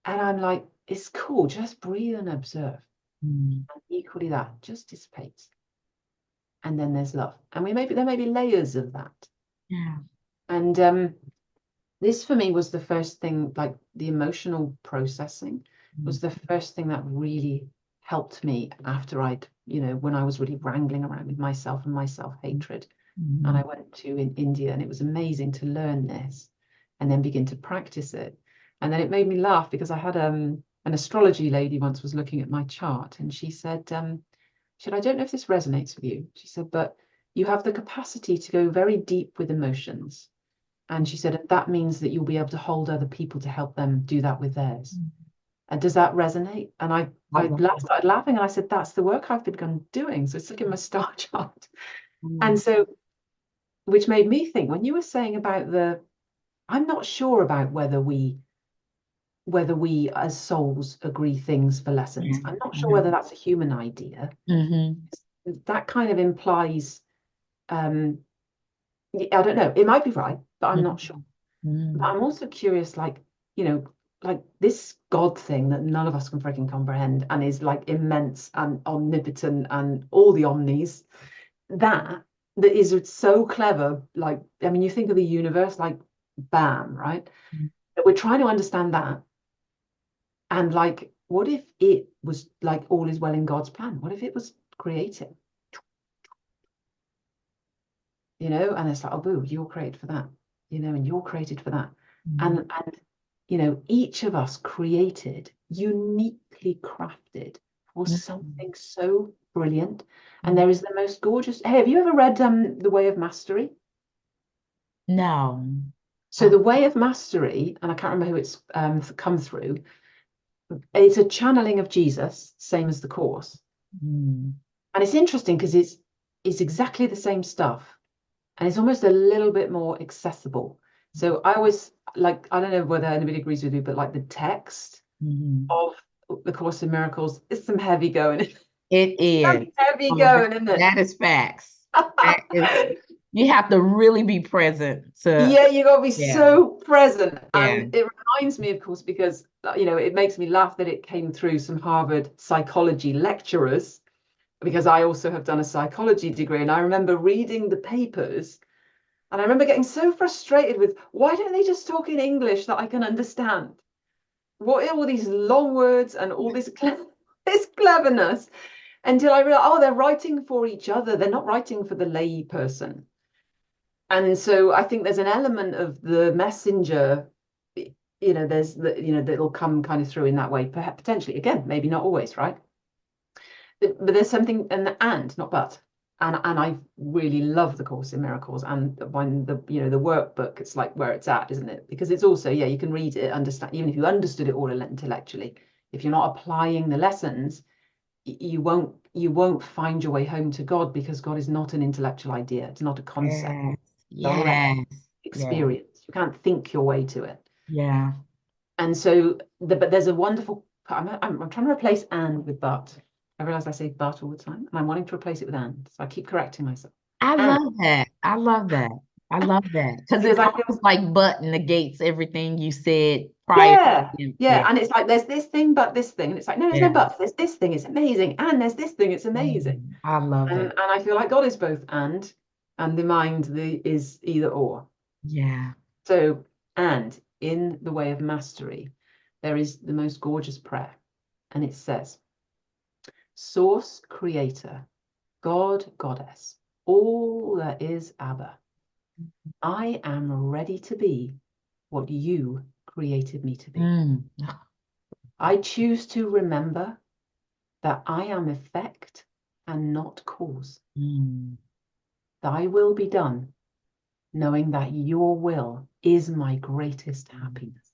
And I'm like, it's cool, just breathe and observe. Mm. And equally that just dissipates. And then there's love. And there may be layers of that. Yeah. And this for me was the first thing, like the emotional processing Mm. was the first thing that really helped me after when I was really wrangling around with myself and my self-hatred. And Mm. I went to in India, and it was amazing to learn this and then begin to practice it. And then it made me laugh, because I had an astrology lady once was looking at my chart, and she said, I don't know if this resonates with you. She said, but you have the capacity to go very deep with emotions. And she said, and that means that you'll be able to hold other people to help them do that with theirs. And does that resonate? And I I love started laughing, and I said, that's the work I've begun doing. So it's like in my star chart. it. And so, which made me think, when you were saying about I'm not sure about whether we as souls agree things for Yeah. lessons. I'm not sure Yeah. whether that's a human idea. Mm-hmm. That kind of implies, um, I don't know. It might be right, but I'm not sure. Mhm. But Mm. I'm also curious, like, like this God thing that none of us can freaking comprehend and is like immense and omnipotent and all the omnis, that that is so clever. Like, I mean, you think of the universe like bam, right? That we're trying to understand that. And like, what if it was like all is well in God's plan? What if it was creative? And it's like, oh boo, you're created for that, and you're created for that. Mm. And each of us created, uniquely crafted for Mm. something so brilliant. And Mm. there is the most gorgeous. Hey, have you ever read The Way of Mastery? No. So Uh, The Way of Mastery, and I can't remember who it's come through, it's a channeling of Jesus, same as the Course. mm. And it's interesting because it's exactly the same stuff, and it's almost a little bit more accessible. So I always like, I don't know whether anybody agrees with you, but like the text Mhm. of the Course in Miracles is some heavy going. It Some is. heavy Oh, going, isn't it? that is facts. That is, you have to really be present to, Yeah, you got to be yeah, so present. yeah. And it reminds me, of course, because it makes me laugh that it came through some Harvard psychology lecturers, because I also have done a psychology degree. And I remember reading the papers. And I remember getting so frustrated with, why don't they just talk in English that I can understand? What are all these long words and all this this cleverness? Until I realized, oh, they're writing for each other. They're not writing for the lay person. And so I think there's an element of the messenger, there's that'll come kind of through in that way, perhaps potentially. Again, maybe not always, right? But there's something, and not but. And I really love the Course in Miracles, and when the workbook, it's like where it's at, isn't it? Because it's also, yeah, you can read it, understand, even if you understood it all intellectually, if you're not applying the lessons, you won't find your way home to God, because God is not an intellectual idea. It's not a concept. Yes, Direct yes, yeah, experience. You can't think your way to it. yeah. And so, but there's a wonderful. I'm trying to replace and with but. I realize I say but all the time, and I'm wanting to replace it with and. So I keep correcting myself. I And love that. I love that. I love that. Because because it's I feel, almost like but negates everything you said prior. yeah, yeah, Yeah, and it's like there's this thing, but this thing, and it's like no, there's no yeah. but. There's this thing, it's amazing, and there's this thing, it's amazing. I love And that. and I feel like God is both and the mind is either or. Yeah. So, and in the Way of Mastery, there is the most gorgeous prayer, and it says, Source, Creator, God, Goddess, all that is Abba, I am ready to be what you created me to be. Mm. I choose to remember that I am effect and not cause. Mm. Thy will be done, knowing that your will is my greatest happiness.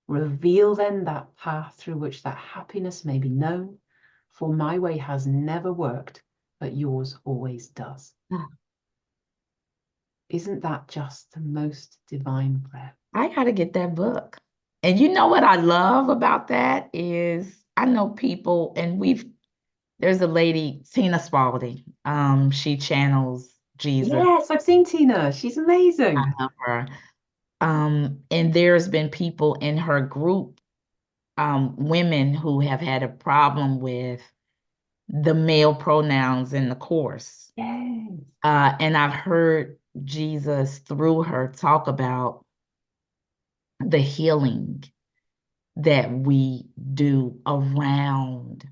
Reveal then that path through which that happiness may be known, for my way has never worked, but yours always does. Isn't that just the most divine prayer? I gotta get that book. And you know what I love about that is I know people, and there's a lady, Tina Spalding. She channels Jesus. Yes, I've seen Tina. She's I amazing. love her. And there's been people in her group, women who have had a problem with the male pronouns in the course. Yes. And I've heard Jesus through her talk about the healing that we do around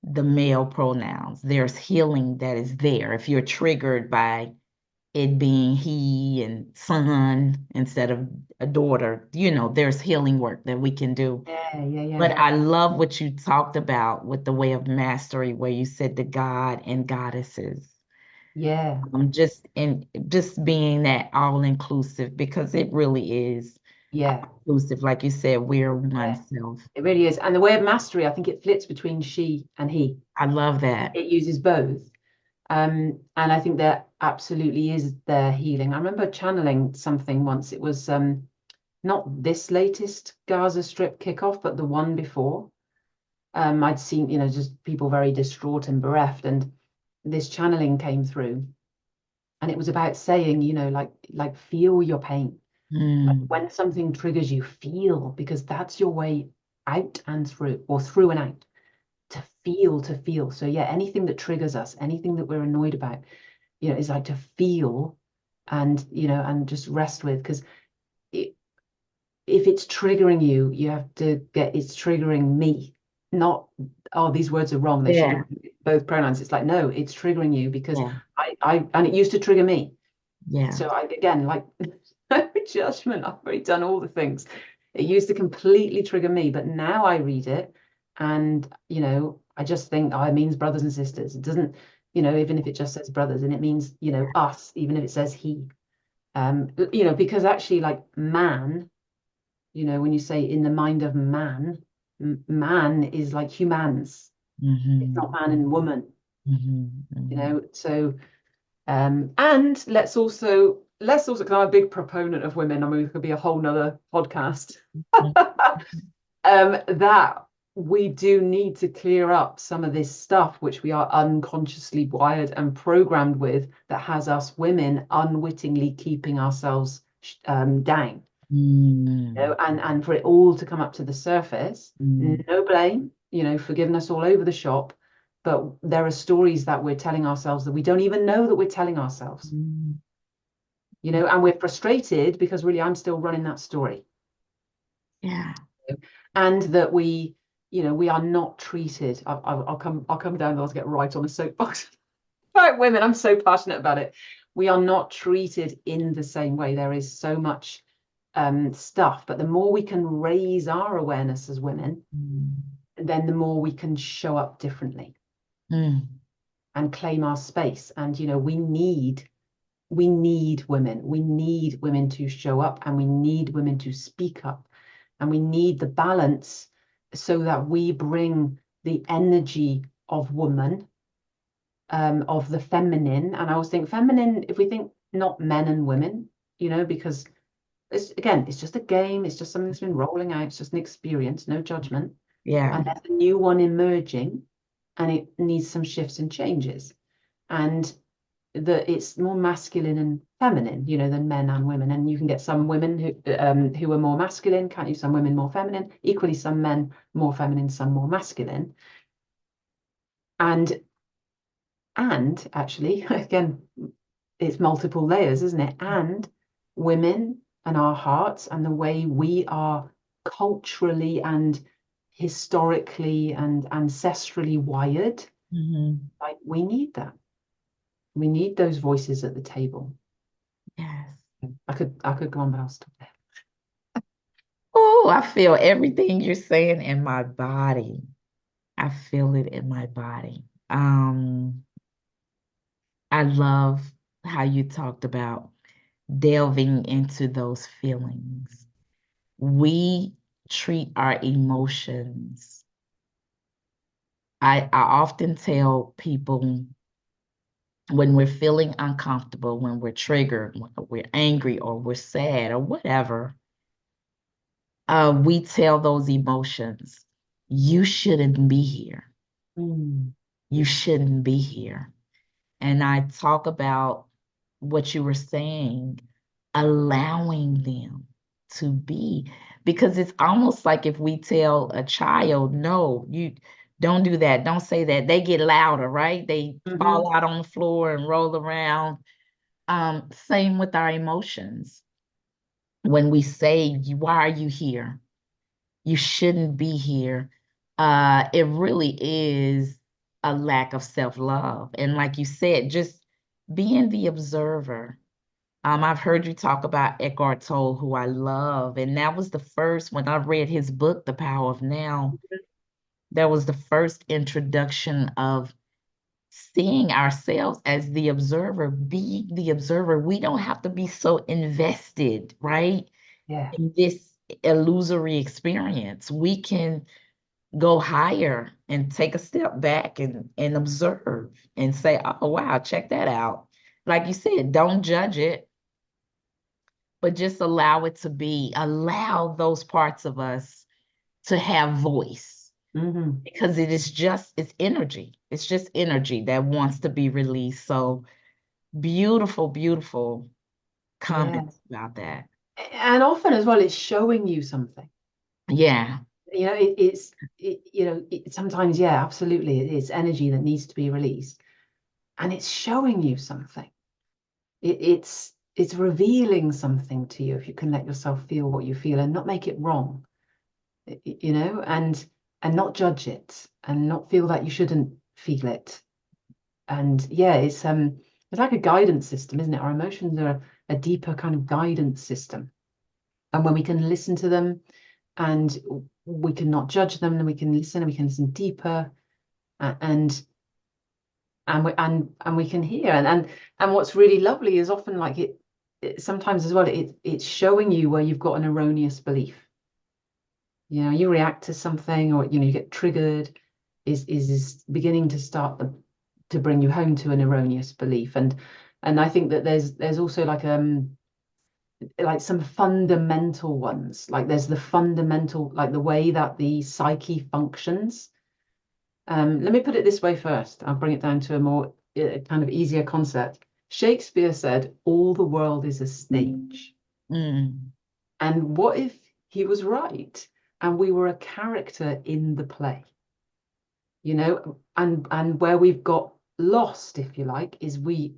the male pronouns. There's healing that is there. If you're triggered by it being he and son instead of a daughter, there's healing work that we can do. Yeah, yeah, yeah. But I love what you talked about with the Way of Mastery, where you said the God and goddesses. Yeah, Just being that all inclusive, because it really is yeah, inclusive. Like you said, we're one yeah. self. It really is. And the Way of Mastery, I think it flits between she and he. I love that. It uses both. And I think there absolutely is their healing. I remember channeling something once. It was not this latest Gaza Strip kickoff, but the one before. I'd seen, just people very distraught and bereft, and this channeling came through. And it was about saying, like feel your pain. Like Mm. when something triggers you, feel, because that's your way out and through, or through and out, to feel, to feel. So yeah, anything that triggers us, anything that we're annoyed about, is like to feel and, and just rest with, because it, if it's triggering you, you have to get it's triggering me, not, oh, these words are wrong. They should Yeah, have both pronouns. It's like, no, it's triggering you because yeah, and it used to trigger me. yeah. So again, like, no judgment. I've already done all the things. It used to completely trigger me, but now I read it and, I just think, oh, it means brothers and sisters. It doesn't, even if it just says brothers, and it means, us, even if it says he. Because actually, like man, when you say in the mind of man, man is like humans. It's not Mm-hmm. man and woman, Mm-hmm. Mm-hmm. So and let's also, because I'm a big proponent of women. I mean, it could be a whole nother podcast. That we do need to clear up some of this stuff which we are unconsciously wired and programmed with, that has us women unwittingly keeping ourselves down. Mm-hmm. And for it all to come up to the surface, Mm-hmm. no blame, forgiveness all over the shop. But there are stories that we're telling ourselves that we don't even know that we're telling ourselves, and we're frustrated because really I'm still running that story. Yeah. And that we are not treated. I'll come down, I'll get right on the soapbox. Right, women, I'm so passionate about it. We are not treated in the same way. There is so much stuff, but the more we can raise our awareness as women, then the more we can show up differently Mm-hmm. and claim our space. And we need women. We need women to show up, and we need women to speak up, and we need the balance so that we bring the energy of woman, of the feminine. And I always think feminine, if we think not men and women, because it's just a game, it's just something that's been rolling out, it's just an experience, no judgment. Yeah. And there's a new one emerging, and it needs some shifts and changes. And that it's more masculine and feminine, than men and women. And you can get some women who are more masculine, can't you? Some women more feminine, equally some men more feminine, some more masculine. And actually, again, it's multiple layers, isn't it? And women and our hearts and the way we are culturally and historically and ancestrally wired, Mm-hmm. like we need that. We need those voices at the table. Yes. I could go on, but I'll stop there. Oh, I feel everything you're saying in my body. I feel it in my body. I love how you talked about delving into those feelings. We treat our emotions. I often tell people when we're feeling uncomfortable, when we're triggered, when we're angry or we're sad or whatever, we tell those emotions, you shouldn't be here. Mm. You shouldn't be here. And I talk about what you were saying, allowing them to be, because it's almost like if we tell a child, no, you don't do that, don't say that, they get louder, right? They Hmm. fall out on the floor and roll around. Same with our emotions. When we say, why are you here? You shouldn't be here. It really is a lack of self-love. And like you said, just being the observer. I've heard you talk about Eckhart Tolle, who I love, and that was the first, when I read his book, The Power of Now, that was the first introduction of seeing ourselves as the observer, being the observer. We don't have to be so invested, right, Yeah. in this illusory experience. We can go higher and take a step back and observe and say, oh, wow, check that out. Like you said, don't judge it, but just allow it to be. Allow those parts of us to have voice, Hmm. because it's energy. It's just energy that wants to be released. So Beautiful, beautiful Yeah. comments about that. And often as well, it's showing you something. Yeah. Sometimes, yeah, absolutely. It's energy that needs to be released. And it's showing you something. It's revealing something to you if you can let yourself feel what you feel and not make it wrong, and not judge it and not feel that you shouldn't feel it. And yeah, it's like a guidance system, isn't it? Our emotions are a deeper kind of guidance system. And when we can listen to them and we can not judge them, and we can listen deeper, and we can hear. And what's really lovely is often like it sometimes as well, it's showing you where you've got an erroneous belief. You react to something, or you get triggered, is beginning to start to bring you home to an erroneous belief. And I think that there's also like some fundamental ones. Like there's the fundamental, like the way that the psyche functions. Let me put it this way first. I'll bring it down to a more kind of easier concept. Shakespeare said, all the world is a stage. Mm. And what if he was right and we were a character in the play? And where we've got lost, if you like, is we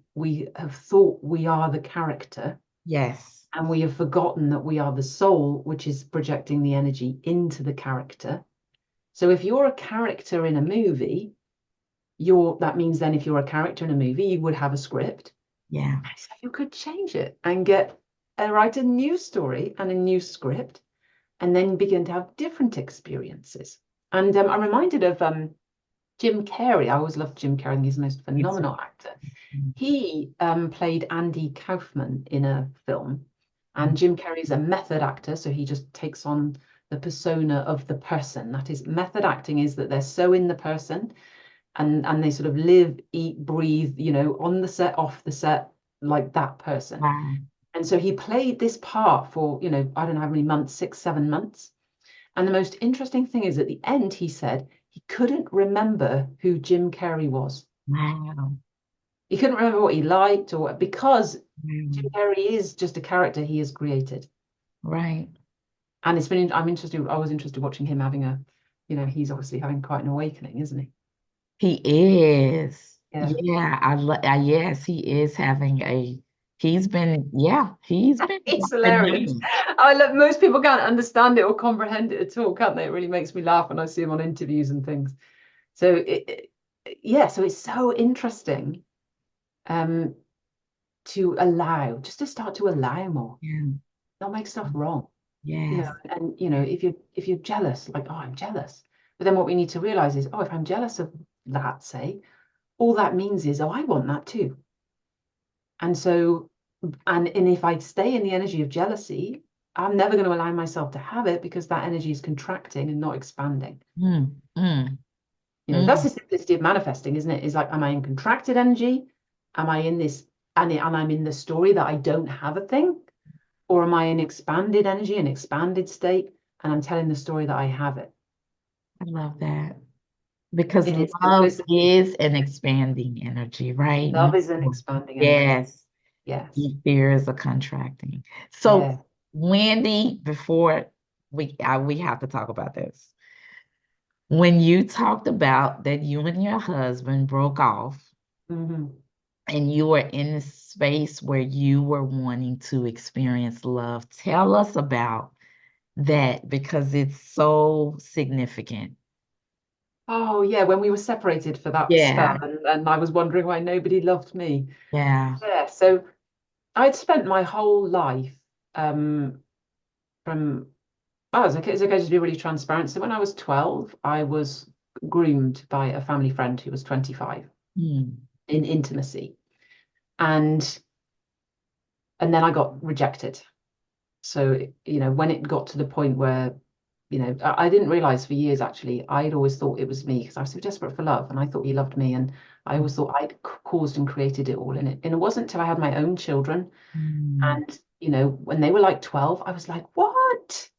have thought we are the character, Yes. and we have forgotten that we are the soul, which is projecting the energy into the character. So if you're a character in a movie, that means then if you're a character in a movie, you would have a script. Yeah. So you could change it and write a new story and a new script, and then begin to have different experiences. And I'm reminded of Jim Carrey. I always loved Jim Carrey. He's the most Me too. phenomenal actor. He played Andy Kaufman in a film, Mm. and Jim Carrey's a method actor, so he just takes on the persona of the person. That is, method acting is that they're so in the person, and they sort of live, eat, breathe, on the set, off the set, like that person. Wow. And so he played this part for, I don't know how many months, 6, 7 months. And the most interesting thing is at the end, he said he couldn't remember who Jim Carrey was. Wow. He couldn't remember what he liked, or because Jim Mm. Carrey is just a character he has created. Right. And I was interested watching him having he's obviously having quite an awakening, isn't he? He is. Yeah. Yeah, yes, he is having he's been It's hilarious. phenomenal. I love Most people can't understand it or comprehend it at all, can't they? It really makes me laugh when I see him on interviews and things. So yeah, so it's so interesting um just to start to allow more, Yeah. not make stuff wrong. Yes. And if you're jealous, like, oh, I'm jealous. But then what we need to realize is, oh, if I'm jealous of that, say, all that means is, oh, I want that too. And so, and if I stay in the energy of jealousy, I'm never going to allow myself to have it, because that energy is contracting and not expanding. Mm, mm, That's the mm. simplicity of manifesting, isn't it? Is like, am I in contracted energy? Am I in this, and I'm in the story that I don't have a thing? Or am I in expanded energy, an expanded state, and I'm telling the story that I have it? I love that. Because It is love simplicity. is an expanding energy, right? Love is an expanding energy. Yes. Yes. And fear is a contracting. So, Yeah. Wendy, before we have to talk about this. When you talked about that you and your husband broke off Hmm. and you were in this space where you were wanting to experience love, tell us about that because it's so significant. Oh, yeah. When we were separated for that spell, Yeah, and I was wondering why nobody loved me. yeah. Yeah. So I'd spent my whole life, um, from, oh, it's okay to be really transparent. So when I was 12, I was groomed by a family friend who was 25 Hmm. in intimacy. And and then I got rejected. So, when it got to the point where, I didn't realize for years, actually, I'd always thought it was me because I was so desperate for love, and I thought he loved me, and I always thought I'd caused and created it all. And it wasn't until I had my own children, Hmm. and, when they were like 12, I was like, what?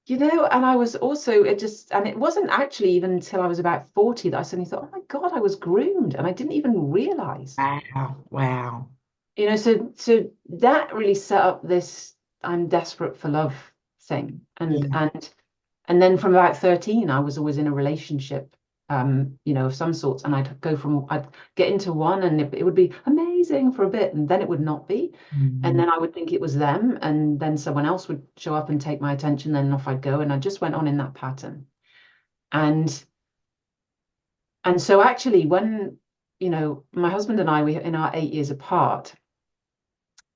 And I was also, and it wasn't actually even until I was about 40 that I suddenly thought, oh my God, I was groomed. And I didn't even realize, Wow. Wow. so that really set up this I'm desperate for love thing. Yeah. And then from about 13, I was always in a relationship, of some sorts. And I'd get into one and it would be amazing for a bit, and then it would not be. And Mhm. then I would think it was them, and then someone else would show up and take my attention, then off I'd go. And I just went on in that pattern. And so actually when, my husband and I, we in our 8 years apart,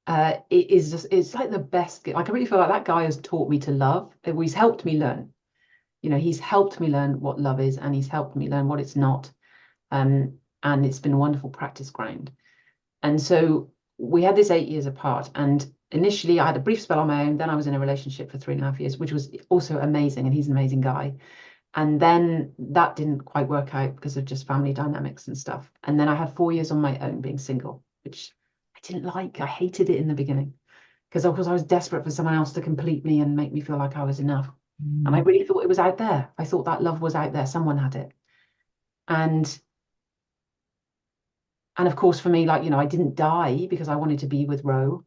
it's like the best. Like I really feel like that guy has taught me to love. He's helped me learn. He's helped me learn what love is, and he's helped me learn what it's not. And it's been a wonderful practice ground. And so we had this 8 years apart. And initially I had a brief spell on my own. Then I was in a relationship for 3.5 years, which was also amazing. And he's an amazing guy. And then that didn't quite work out because of just family dynamics and stuff. And then I had 4 years on my own being single, which I didn't like. I hated it in the beginning because of course I was desperate for someone else to complete me and make me feel like I was enough. And I Mhm. really thought it was out there. I thought that love was out there. Someone had it. And of course for me, like, I didn't die because I wanted to be with Ro.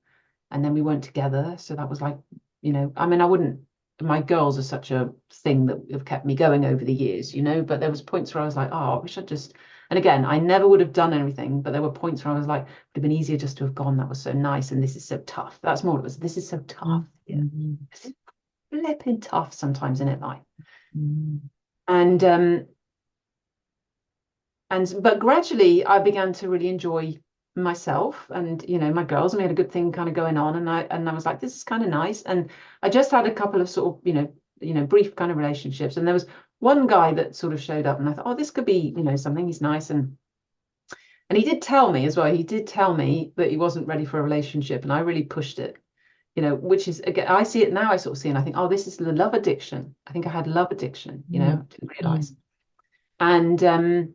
And then we weren't together. So that was like, I mean, I wouldn't, my girls are such a thing that have kept me going over the years, but there was points where I was like, oh, I wish I'd just, and again, I never would have done anything, but there were points where I was like, it would have been easier just to have gone. That was so nice. And this is so tough. That's more what it was. This is so tough. Yeah. Mhm. This is flipping tough sometimes in it, like. Mhm. And but gradually I began to really enjoy myself and my girls, and we had a good thing kind of going on, and I was like, this is kind of nice. And I just had a couple of sort of brief kind of relationships, and there was one guy that sort of showed up, and I thought, oh, this could be something. He's nice. And he did tell me as well, he did tell me that he wasn't ready for a relationship, and I really pushed it, which is, again, I see it now, I sort of see, and I think, oh, this is the love addiction. I think I had love addiction, Mhm. didn't realize. Mhm.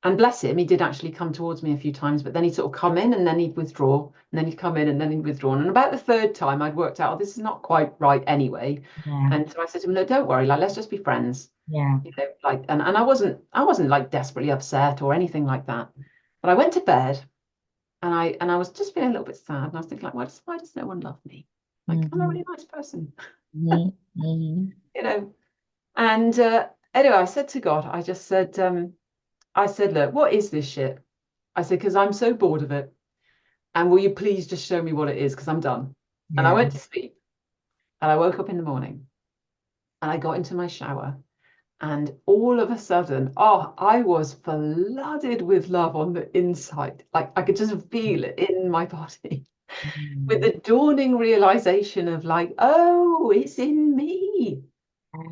And bless him, he did actually come towards me a few times, but then he'd sort of come in and then he'd withdraw, and then he'd come in and then he'd withdraw. And about the third time, I'd worked out, oh, this is not quite right anyway. Yeah. And so I said to him, no, don't worry, like, let's just be friends. Yeah. Like, and I wasn't like desperately upset or anything like that. But I went to bed and I was just feeling a little bit sad. And I was thinking, like, why does no one love me? Like, I'm a really Mhm. nice person, Mhm. Mhm. you know. And anyway, I said to God, I said, look, what is this shit? I said, because I'm so bored of it. And will you please just show me what it is? Because I'm done. And I Yeah. went to sleep and I woke up in the morning and I got into my shower. And all of a sudden, oh, I was flooded with love on the inside. Like I could just feel it in my body with Mhm. the dawning realization of like, oh, it's in me.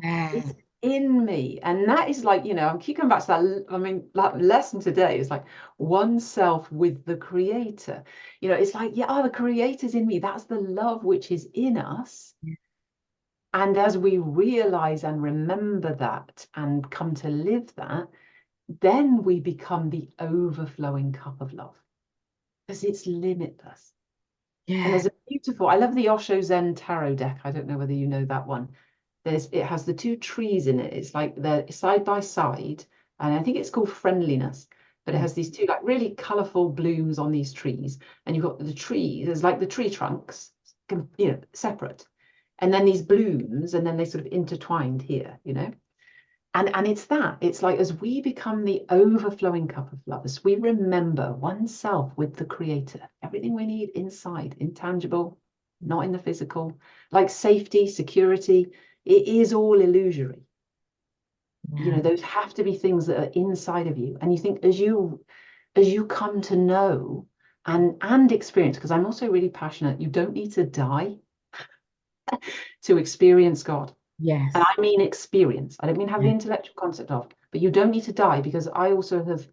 It's Ah. in me. And that is like, I'm keep coming back to that. I mean, that lesson today is like oneself with the creator. It's like, yeah, the creator's in me. That's the love which is in us. And as we realize and remember that and come to live that, then we become the overflowing cup of love because it's limitless. And Yeah. there's a beautiful, I love the Osho Zen Tarot deck. I don't know whether you know that one. It has the two trees in it. It's like they're side by side, and I think it's called friendliness. But it has these two like really colorful blooms on these trees, and you've got the tree. There's like the tree trunks, separate, and then these blooms, and then they sort of intertwined here. And it's like as we become the overflowing cup of love, as we remember oneself with the creator, everything we need inside, intangible, not in the physical, like safety, security, it is all illusory. Yeah. Those have to be things that are inside of you. And you think as you come to know and experience, because I'm also really passionate, you don't need to die to experience God. And Yes. I mean experience. I don't mean have the Yeah. intellectual concept of, but you don't need to die, because I also have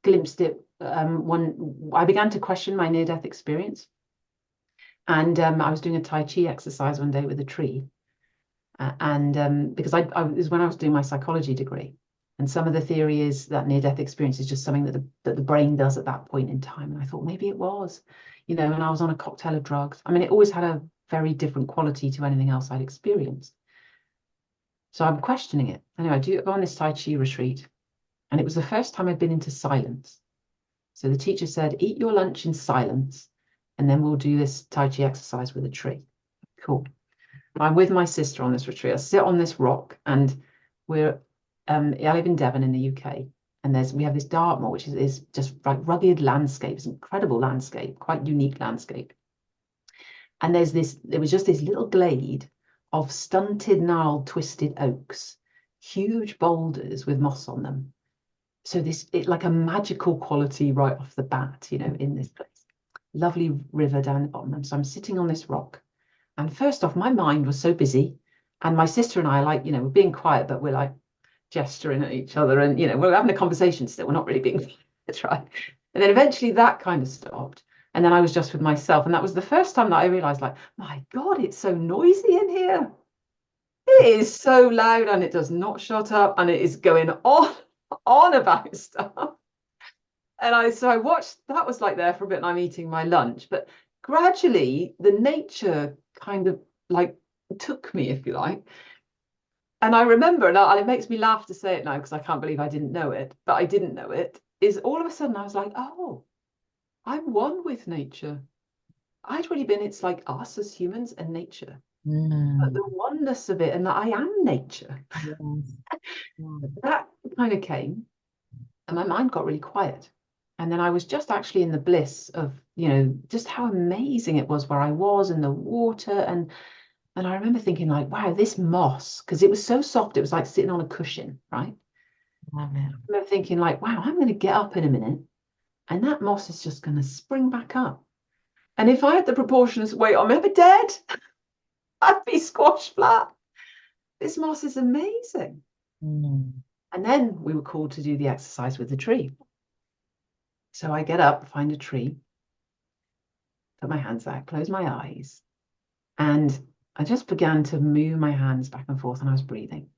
glimpsed it when I began to question my near-death experience. And I was doing a Tai Chi exercise one day with a tree. And because I is when I was doing my psychology degree. And some of the theory is that near-death experience is just something that the brain does at that point in time. And I thought maybe it was, and I was on a cocktail of drugs. I mean, it always had a very different quality to anything else I'd experienced. So I'm questioning it. Anyway, I do go on this Tai Chi retreat, and it was the first time I'd been into silence. So the teacher said, eat your lunch in silence, and then we'll do this Tai Chi exercise with a tree. Cool. I'm with my sister on this retreat. I sit on this rock, and I live in Devon in the UK, and we have this Dartmoor, which is just like rugged landscape. It's an incredible landscape, quite unique landscape. And there was just this little glade of stunted, gnarled, twisted oaks, huge boulders with moss on them. So it's like a magical quality right off the bat, in this place. Lovely river down the bottom. So I'm sitting on this rock. And first off, my mind was so busy. And my sister and I are like, we're being quiet, but we're like gesturing at each other. And, we're having a conversation still. We're not really being quiet, right? And then eventually that kind of stopped. And then I was just with myself. And that was the first time that I realized, like, my God, it's so noisy in here. It is so loud and it does not shut up. And it is going on about stuff. And I watched, that was like there for a bit and I'm eating my lunch. But gradually the nature kind of like took me, if you like. And I remember, and it makes me laugh to say it now because I can't believe I didn't know it, but I didn't know it, is all of a sudden I was like, oh, I'm one with nature. I'd really been, it's like us as humans and nature, but Mm. the oneness of it and that I am nature. Yes. Yes. That kind of came and my mind got really quiet. And then I was just actually in the bliss of, just how amazing it was where I was in the water. And I remember thinking like, wow, this moss, because it was so soft, it was like sitting on a cushion, right? Love it. I remember thinking like, wow, I'm going to get up in a minute and that moss is just going to spring back up. And if I had the proportionate weight, I'm ever dead, I'd be squashed flat. This moss is amazing. Mm. And then we were called to do the exercise with the tree. So I get up, find a tree, put my hands out, close my eyes, and I just began to move my hands back and forth and I was breathing.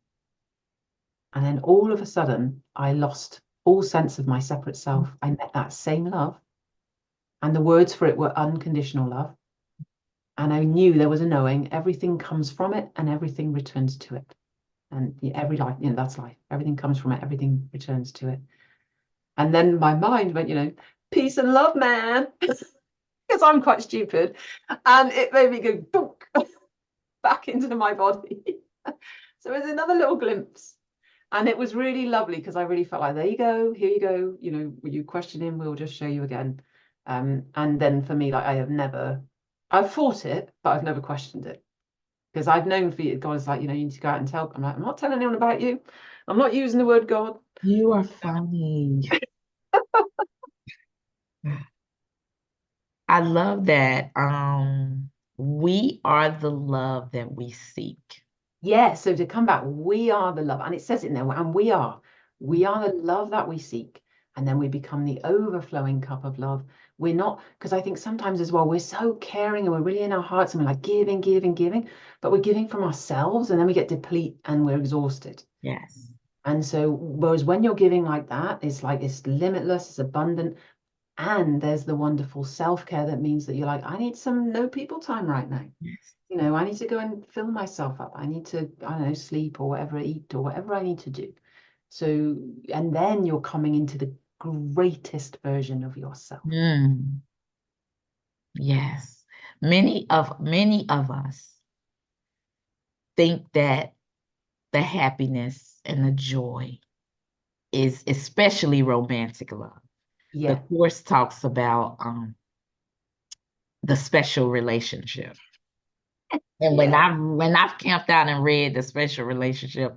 And then all of a sudden, I lost all sense of my separate self. I met that same love. And the words for it were unconditional love. And I knew there was a knowing, everything comes from it and everything returns to it. And every life, that's life. Everything comes from it, everything returns to it. And then my mind went, peace and love, man, because I'm quite stupid. And it made me go book back into my body. So it was another little glimpse. And it was really lovely because I really felt like, there you go, here you go. You question him, we'll just show you again. And then for me, like I've fought it, but I've never questioned it. Because I've known for you, God is like, you need to go out and tell. I'm like, I'm not telling anyone about you. I'm not using the word God. You are funny. I love that. We are the love that we seek. Yeah, so to come back, we are the love. And it says it in there, and we are the love that we seek. And then we become the overflowing cup of love. We're not, because I think sometimes as well, we're so caring and we're really in our hearts and we're like giving, giving, giving, but we're giving from ourselves and then we get deplete and we're exhausted. Yes. And so, whereas when you're giving like that, it's like it's limitless, it's abundant. And there's the wonderful self-care that means that you're like, I need some no people time right now. Yes. I need to go and fill myself up. I need to, I don't know, sleep or whatever, eat or whatever I need to do. So, and then you're coming into the greatest version of yourself. Mm. Yes. Many of us think that the happiness and the joy is especially romantic love. The Yeah. course talks about the special relationship. And when Yeah. I've camped out and read the special relationship,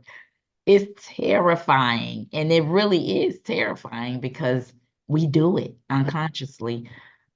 it's terrifying. And it really is terrifying because we do it unconsciously.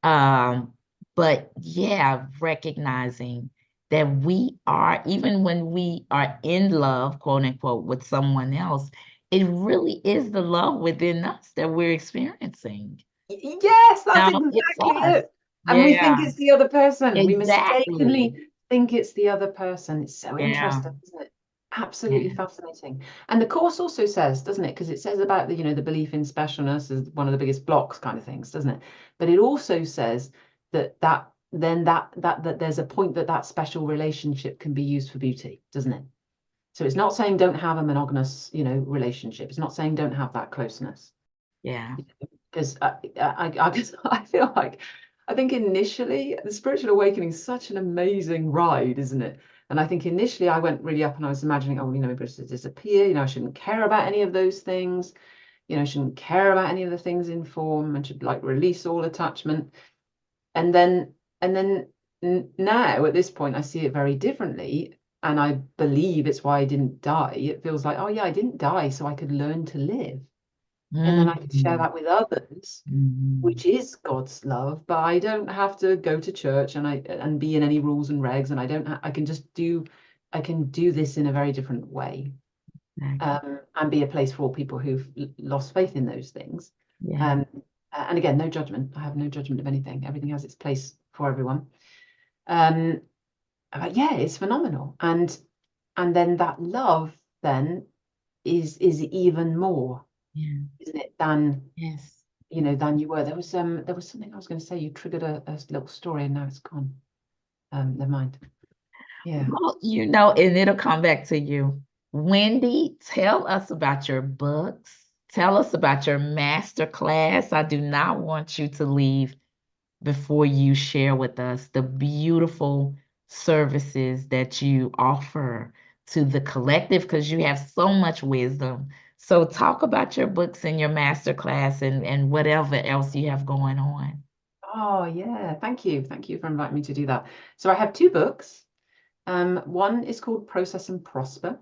Um, but yeah, recognizing that we are, even when we are in love, quote unquote, with someone else, it really is the love within us that we're experiencing. Yes, that's Now it's exactly us. it. And we think Yeah, it's the other person. We exactly. mistakenly think it's the other person. It's so Yeah, interesting, isn't it? Absolutely yeah. fascinating. And the course also says, doesn't it? Because it says about the belief in specialness is one of the biggest blocks kind of things, doesn't it? But it also says that there's a point that special relationship can be used for beauty, doesn't it? So it's not saying don't have a monogamous, relationship. It's not saying don't have that closeness. Yeah. Because I feel like, I think initially the spiritual awakening is such an amazing ride, isn't it? And I think initially I went really up and I was imagining, oh, maybe it's to disappear, I shouldn't care about any of those things, I shouldn't care about any of the things in form and should like release all attachment. And then now at this point, I see it very differently. And I believe it's why I didn't die. It feels like, oh yeah, I didn't die, so I could learn to live. And then I could share Mm-hmm. that with others, Mm-hmm. which is God's love. But I don't have to go to church and be in any rules and regs. And I can do this in a very different way. Exactly. And be a place for all people who've lost faith in those things. Yeah. Um, and again, no judgment. I have no judgment of anything. Everything has its place for everyone. Um, but yeah, it's phenomenal. And then that love then is even more, Yeah. isn't it, than Yes. than you were. There was something I was going to say. You triggered a little story and now it's gone. Never mind. Yeah. Well, and it'll come back to you. Wendy, tell us about your books. Tell us about your master class. I do not want you to leave before you share with us the beautiful services that you offer to the collective because you have so much wisdom. So talk about your books and your master class and whatever else you have going on. Oh yeah. Thank you. Thank you for inviting me to do that. So I have two books. One is called Process and Prosper: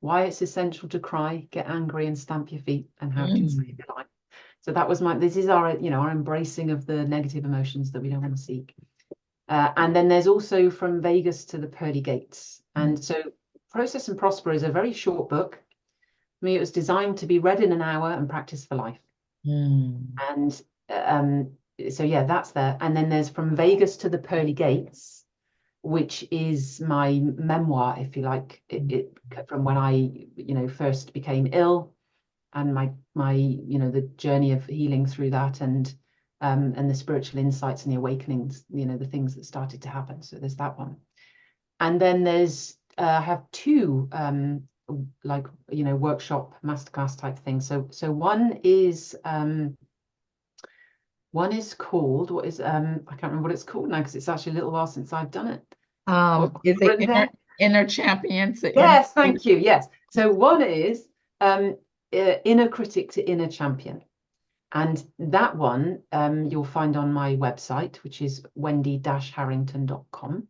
Why It's Essential to Cry, Get Angry, and Stamp Your Feet, and How It Can Save Mm. Your Life. So this is our embracing of the negative emotions that we don't want to seek. And then there's also From Vegas to the Pearly Gates. And so Process and Prosper is a very short book. For me, it was designed to be read in an hour and practiced for life. Mm. And so yeah, that's there. And then there's From Vegas to the Pearly Gates, which is my memoir, if you like, from when I, first became ill, and my the journey of healing through that, and the spiritual insights and the awakenings, the things that started to happen. So there's that one. And then there's I have two like workshop masterclass type things. So one is called, what is I can't remember what it's called now because it's actually a little while since I've done it. What Is it written there? inner champion to inner? Yes, thank you. Yes. So one is inner critic to inner champion. And that one you'll find on my website, which is wendy-harrington.com.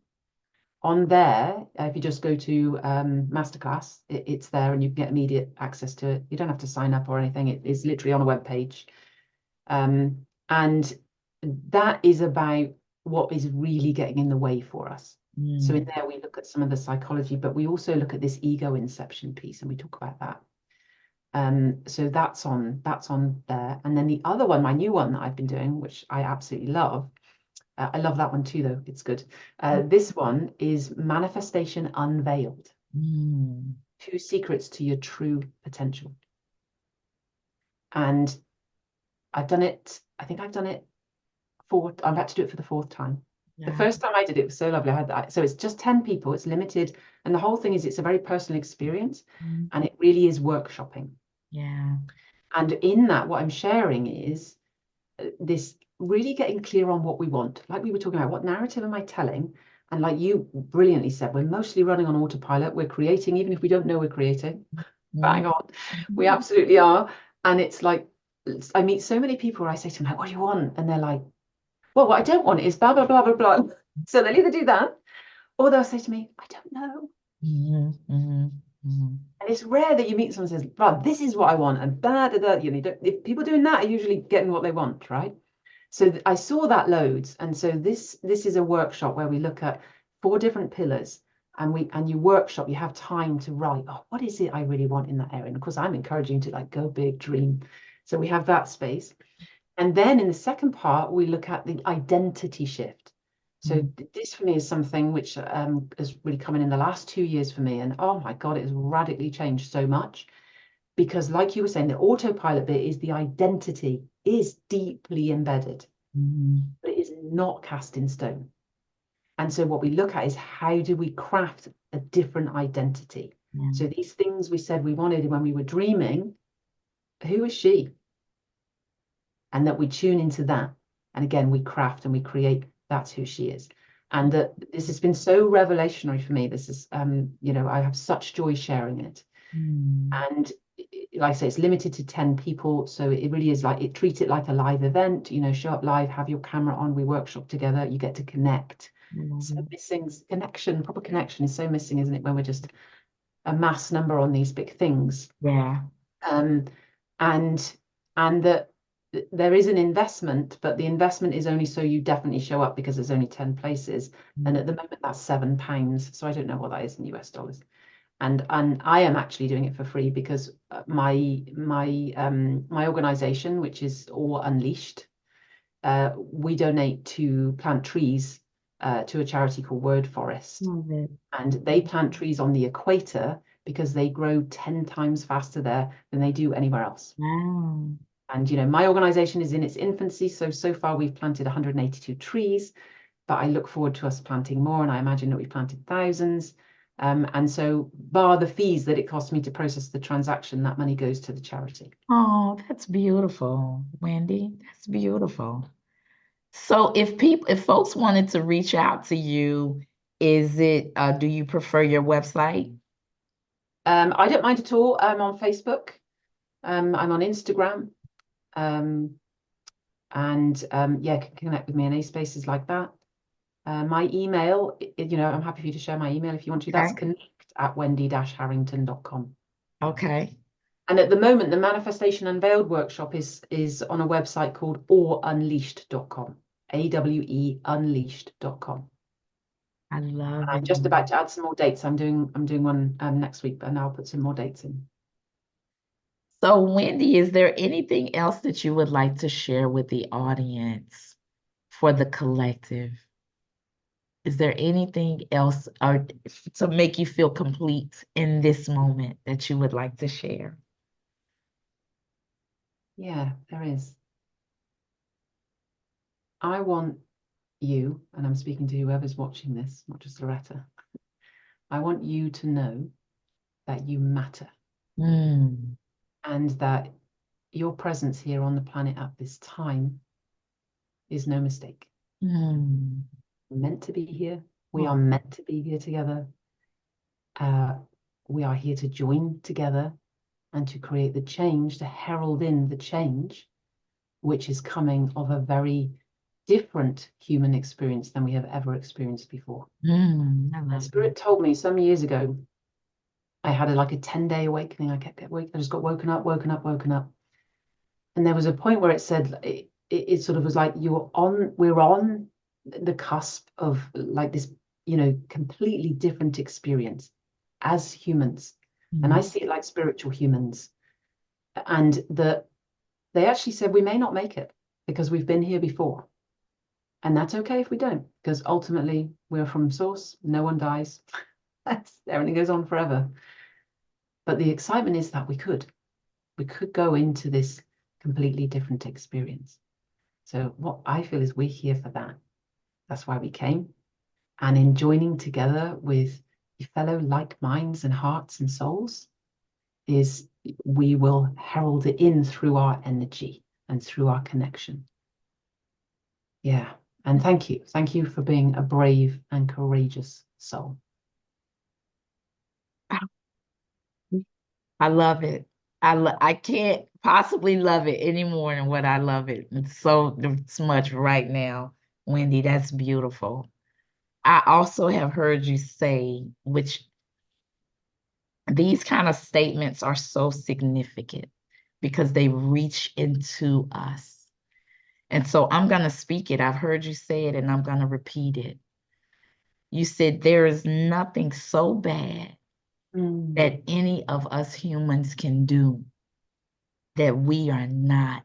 On there, if you just go to Masterclass, it's there and you can get immediate access to it. You don't have to sign up or anything. It is literally on a web page. And that is about what is really getting in the way for us. So in Mm. there, we look at some of the psychology, but we also look at this ego inception piece and we talk about that. So that's on there. And then the other one, my new one that I've been doing, which I absolutely love. I love that one too, though. It's good. This one is Manifestation Unveiled: Mm. 2 Secrets to Your True Potential. And I've done it. I think I've done it I'm about to do it for the 4th time. The Yeah. first time I did it was so lovely. I had that. So it's just 10 people. It's limited, and the whole thing is it's a very personal experience, Mm. and it really is workshopping. Yeah. And in that, what I'm sharing is this really getting clear on what we want. Like we were talking about, what narrative am I telling? And like you brilliantly said, we're mostly running on autopilot. We're creating, even if we don't know we're creating. Mm. Bang on. We absolutely are. And it's like, I meet so many people where I say to them, like, what do you want? And they're like, well, what I don't want is blah, blah, blah, blah, blah. So they'll either do that or they'll say to me, I don't know. Mhm, mhm, mhm. And it's rare that you meet someone who says, well, this is what I want. And blah, blah, blah. If people doing that are usually getting what they want, right? So I saw that loads. And so this is a workshop where we look at 4 different pillars, and you workshop, you have time to write, oh, what is it I really want in that area? And of course, I'm encouraging to like go big, dream. So we have that space. And then in the second part, we look at the identity shift. So Mhm. this for me is something which has really come in the last 2 years for me. And oh my God, it has radically changed so much. Because like you were saying, the autopilot bit is the identity is deeply embedded, Mhm. but it is not cast in stone. And so what we look at is how do we craft a different identity? Mm. So these things we said we wanted when we were dreaming, who is she? And that we tune into that. And again, we craft and we create, that's who she is. And that this has been so revelationary for me. This is, I have such joy sharing it. Mm. And like I say, it's limited to 10 people. So it really is like, treat it like a live event, show up live, have your camera on, we workshop together, you get to connect. So Mm. missing connection, proper connection is so missing, isn't it? When we're just a mass number on these big things. Yeah. Um, and that there is an investment, but the investment is only so you definitely show up because there's only 10 places. And Mm. at the moment that's £7. So I don't know what that is in US dollars. And I am actually doing it for free because my organization, which is All Unleashed, we donate to plant trees to a charity called Word Forest. Love it. And they plant trees on the equator because they grow 10 times faster there than they do anywhere else. Wow. And my organization is in its infancy, so far we've planted 182 trees, but I look forward to us planting more, and I imagine that we've planted thousands. And so bar the fees that it costs me to process the transaction, that money goes to the charity. Oh, that's beautiful, Wendy. That's beautiful. So if folks wanted to reach out to you, do you prefer your website? I don't mind at all. I'm on Facebook. I'm on Instagram. Um, and yeah, can connect with me in any spaces like that. My email, I'm happy for you to share my email if you want to. That's Okay. connect@wendy-harrington.com. Okay. And at the moment, the Manifestation Unveiled workshop is on a website called aweunleashed.com. AWE unleashed.com. I love I'm it. just about to add some more dates. I'm doing one next week, and I'll put some more dates in. So, Wendy, is there anything else that you would like to share with the audience for the collective? Is there anything else or to make you feel complete in this moment that you would like to share? Yeah, there is. I want you, and I'm speaking to whoever's watching this, not just Loretta. I want you to know that you matter Mm. and that your presence here on the planet at this time is no mistake. Mm. We're meant to be here. We Oh. are meant to be here together. Uh, we are here to join together and to create the change, to herald in the change, which is coming of a very different human experience than we have ever experienced before. I And love that. Spirit told me some years ago, I had like a 10-day awakening. I kept waking. I just got woken up, woken up, woken up. And there was a point where it said it sort of was like we're on the cusp of like this, completely different experience as humans. And I Mm. see it like spiritual humans. And they actually said we may not make it because we've been here before. And that's okay if we don't, because ultimately we're from source, no one dies. Everything goes on forever. But the excitement is that we could go into this completely different experience. So what I feel is we're here for that. That's why we came. And in joining together with your fellow like minds and hearts and souls is we will herald it in through our energy and through our connection. Yeah. And thank you. Thank you for being a brave and courageous soul. I love it. I can't possibly love it any more than what I love it. It's much right now, Wendy. That's beautiful. I also have heard you say, which these kind of statements are so significant because they reach into us. And so I'm going to speak it. I've heard you say it and I'm going to repeat it. You said there is nothing so bad Mm. that any of us humans can do that we are not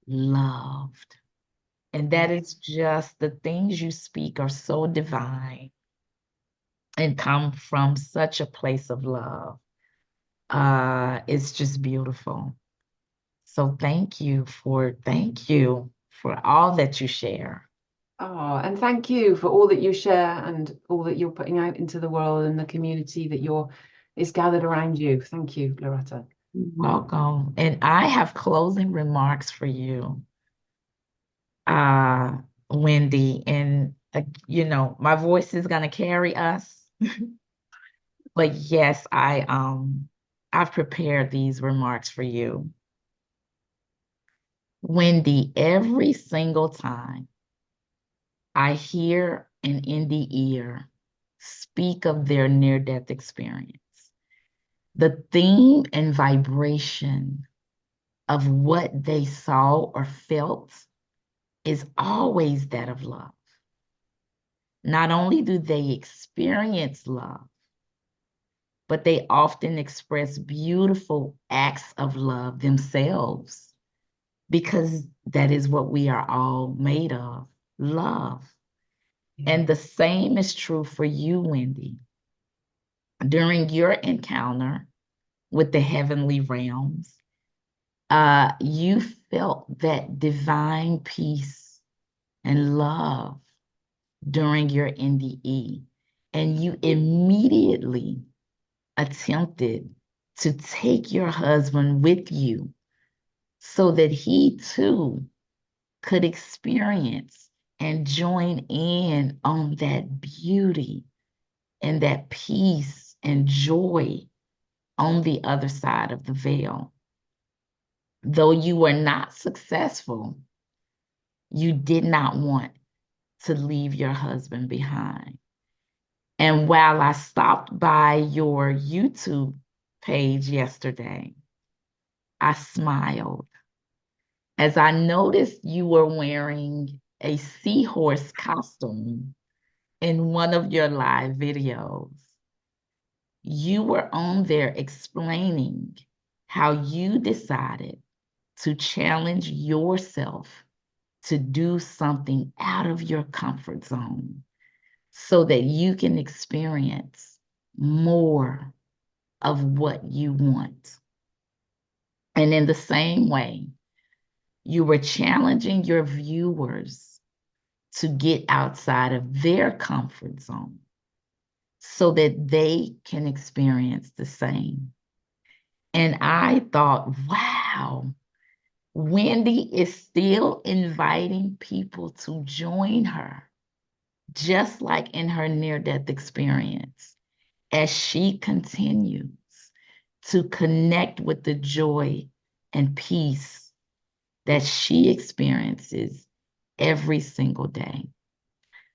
loved. And that is Yes. just the things you speak are so divine and come from such a place of love. It's just beautiful. So thank you for all that you share. Oh, and thank you for all that you share and all that you're putting out into the world and the community that you're is gathered around you. Thank you, Loretta. Welcome. And I have closing remarks for you, Wendy. And, my voice is going to carry us. But yes, I've prepared these remarks for you. Wendy, every single time I hear an indie ear speak of their near-death experience, the theme and vibration of what they saw or felt is always that of love. Not only do they experience love, but they often express beautiful acts of love themselves because that is what we are all made of, love. And the same is true for you, Wendy. During your encounter with the heavenly realms, you felt that divine peace and love during your NDE, and you immediately attempted to take your husband with you so that he too could experience and join in on that beauty and that peace and joy on the other side of the veil. Though you were not successful, you did not want to leave your husband behind. And while I stopped by your YouTube page yesterday, I smiled as I noticed you were wearing a seahorse costume in one of your live videos. You were on there explaining how you decided to challenge yourself to do something out of your comfort zone so that you can experience more of what you want. And in the same way, you were challenging your viewers to get outside of their comfort zone so that they can experience the same. And I thought, wow, Wendy is still inviting people to join her, just like in her near-death experience, as she continues to connect with the joy and peace that she experiences every single day.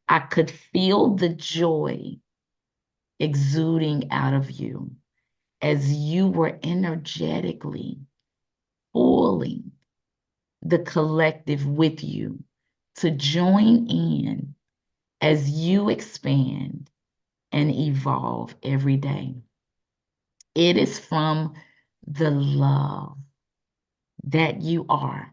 I could feel the joy exuding out of you as you were energetically pulling the collective with you to join in as you expand and evolve every day. It is from the love that you are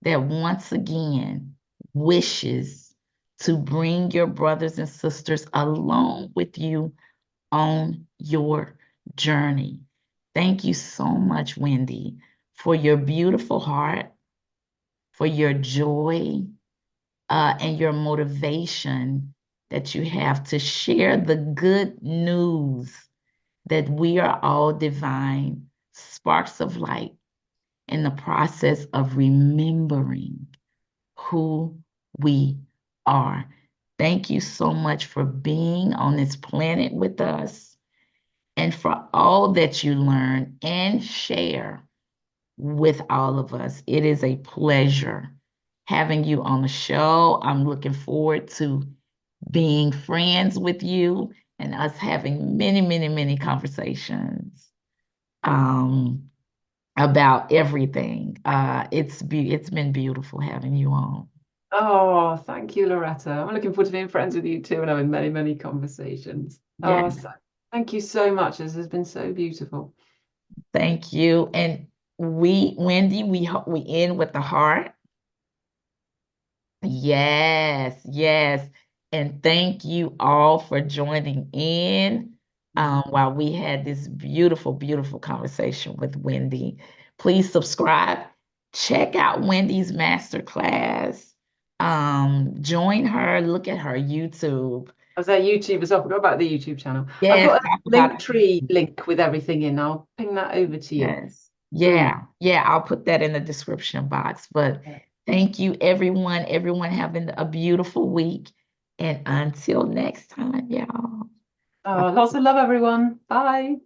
that once again wishes to bring your brothers and sisters along with you on your journey. Thank you so much, Wendy, for your beautiful heart, for your joy, and your motivation that you have to share the good news that we are all divine sparks of light in the process of remembering who we are. Thank you so much for being on this planet with us and for all that you learn and share with all of us. It is a pleasure having you on the show. I'm looking forward to being friends with you and us having many, many, many conversations about everything. It's been beautiful having you on. Oh, thank you, Loretta. I'm looking forward to being friends with you too and having many, many conversations. Yeah, Thank you so much. This has been so beautiful. thank you. And Wendy, we end with the heart. Yes, yes. And thank you all for joining in while we had this beautiful, beautiful conversation with Wendy. Please subscribe. Check out Wendy's masterclass. Join her. Look at her YouTube. I was at YouTube as well. I forgot about the YouTube channel. I've Yes, got a talk about link tree link with everything in. I'll ping that over to you. yes. Mm. Yeah, I'll put that in the description box. But thank you, everyone. Everyone having a beautiful week. And until next time, y'all. Oh, lots of love, everyone. Bye.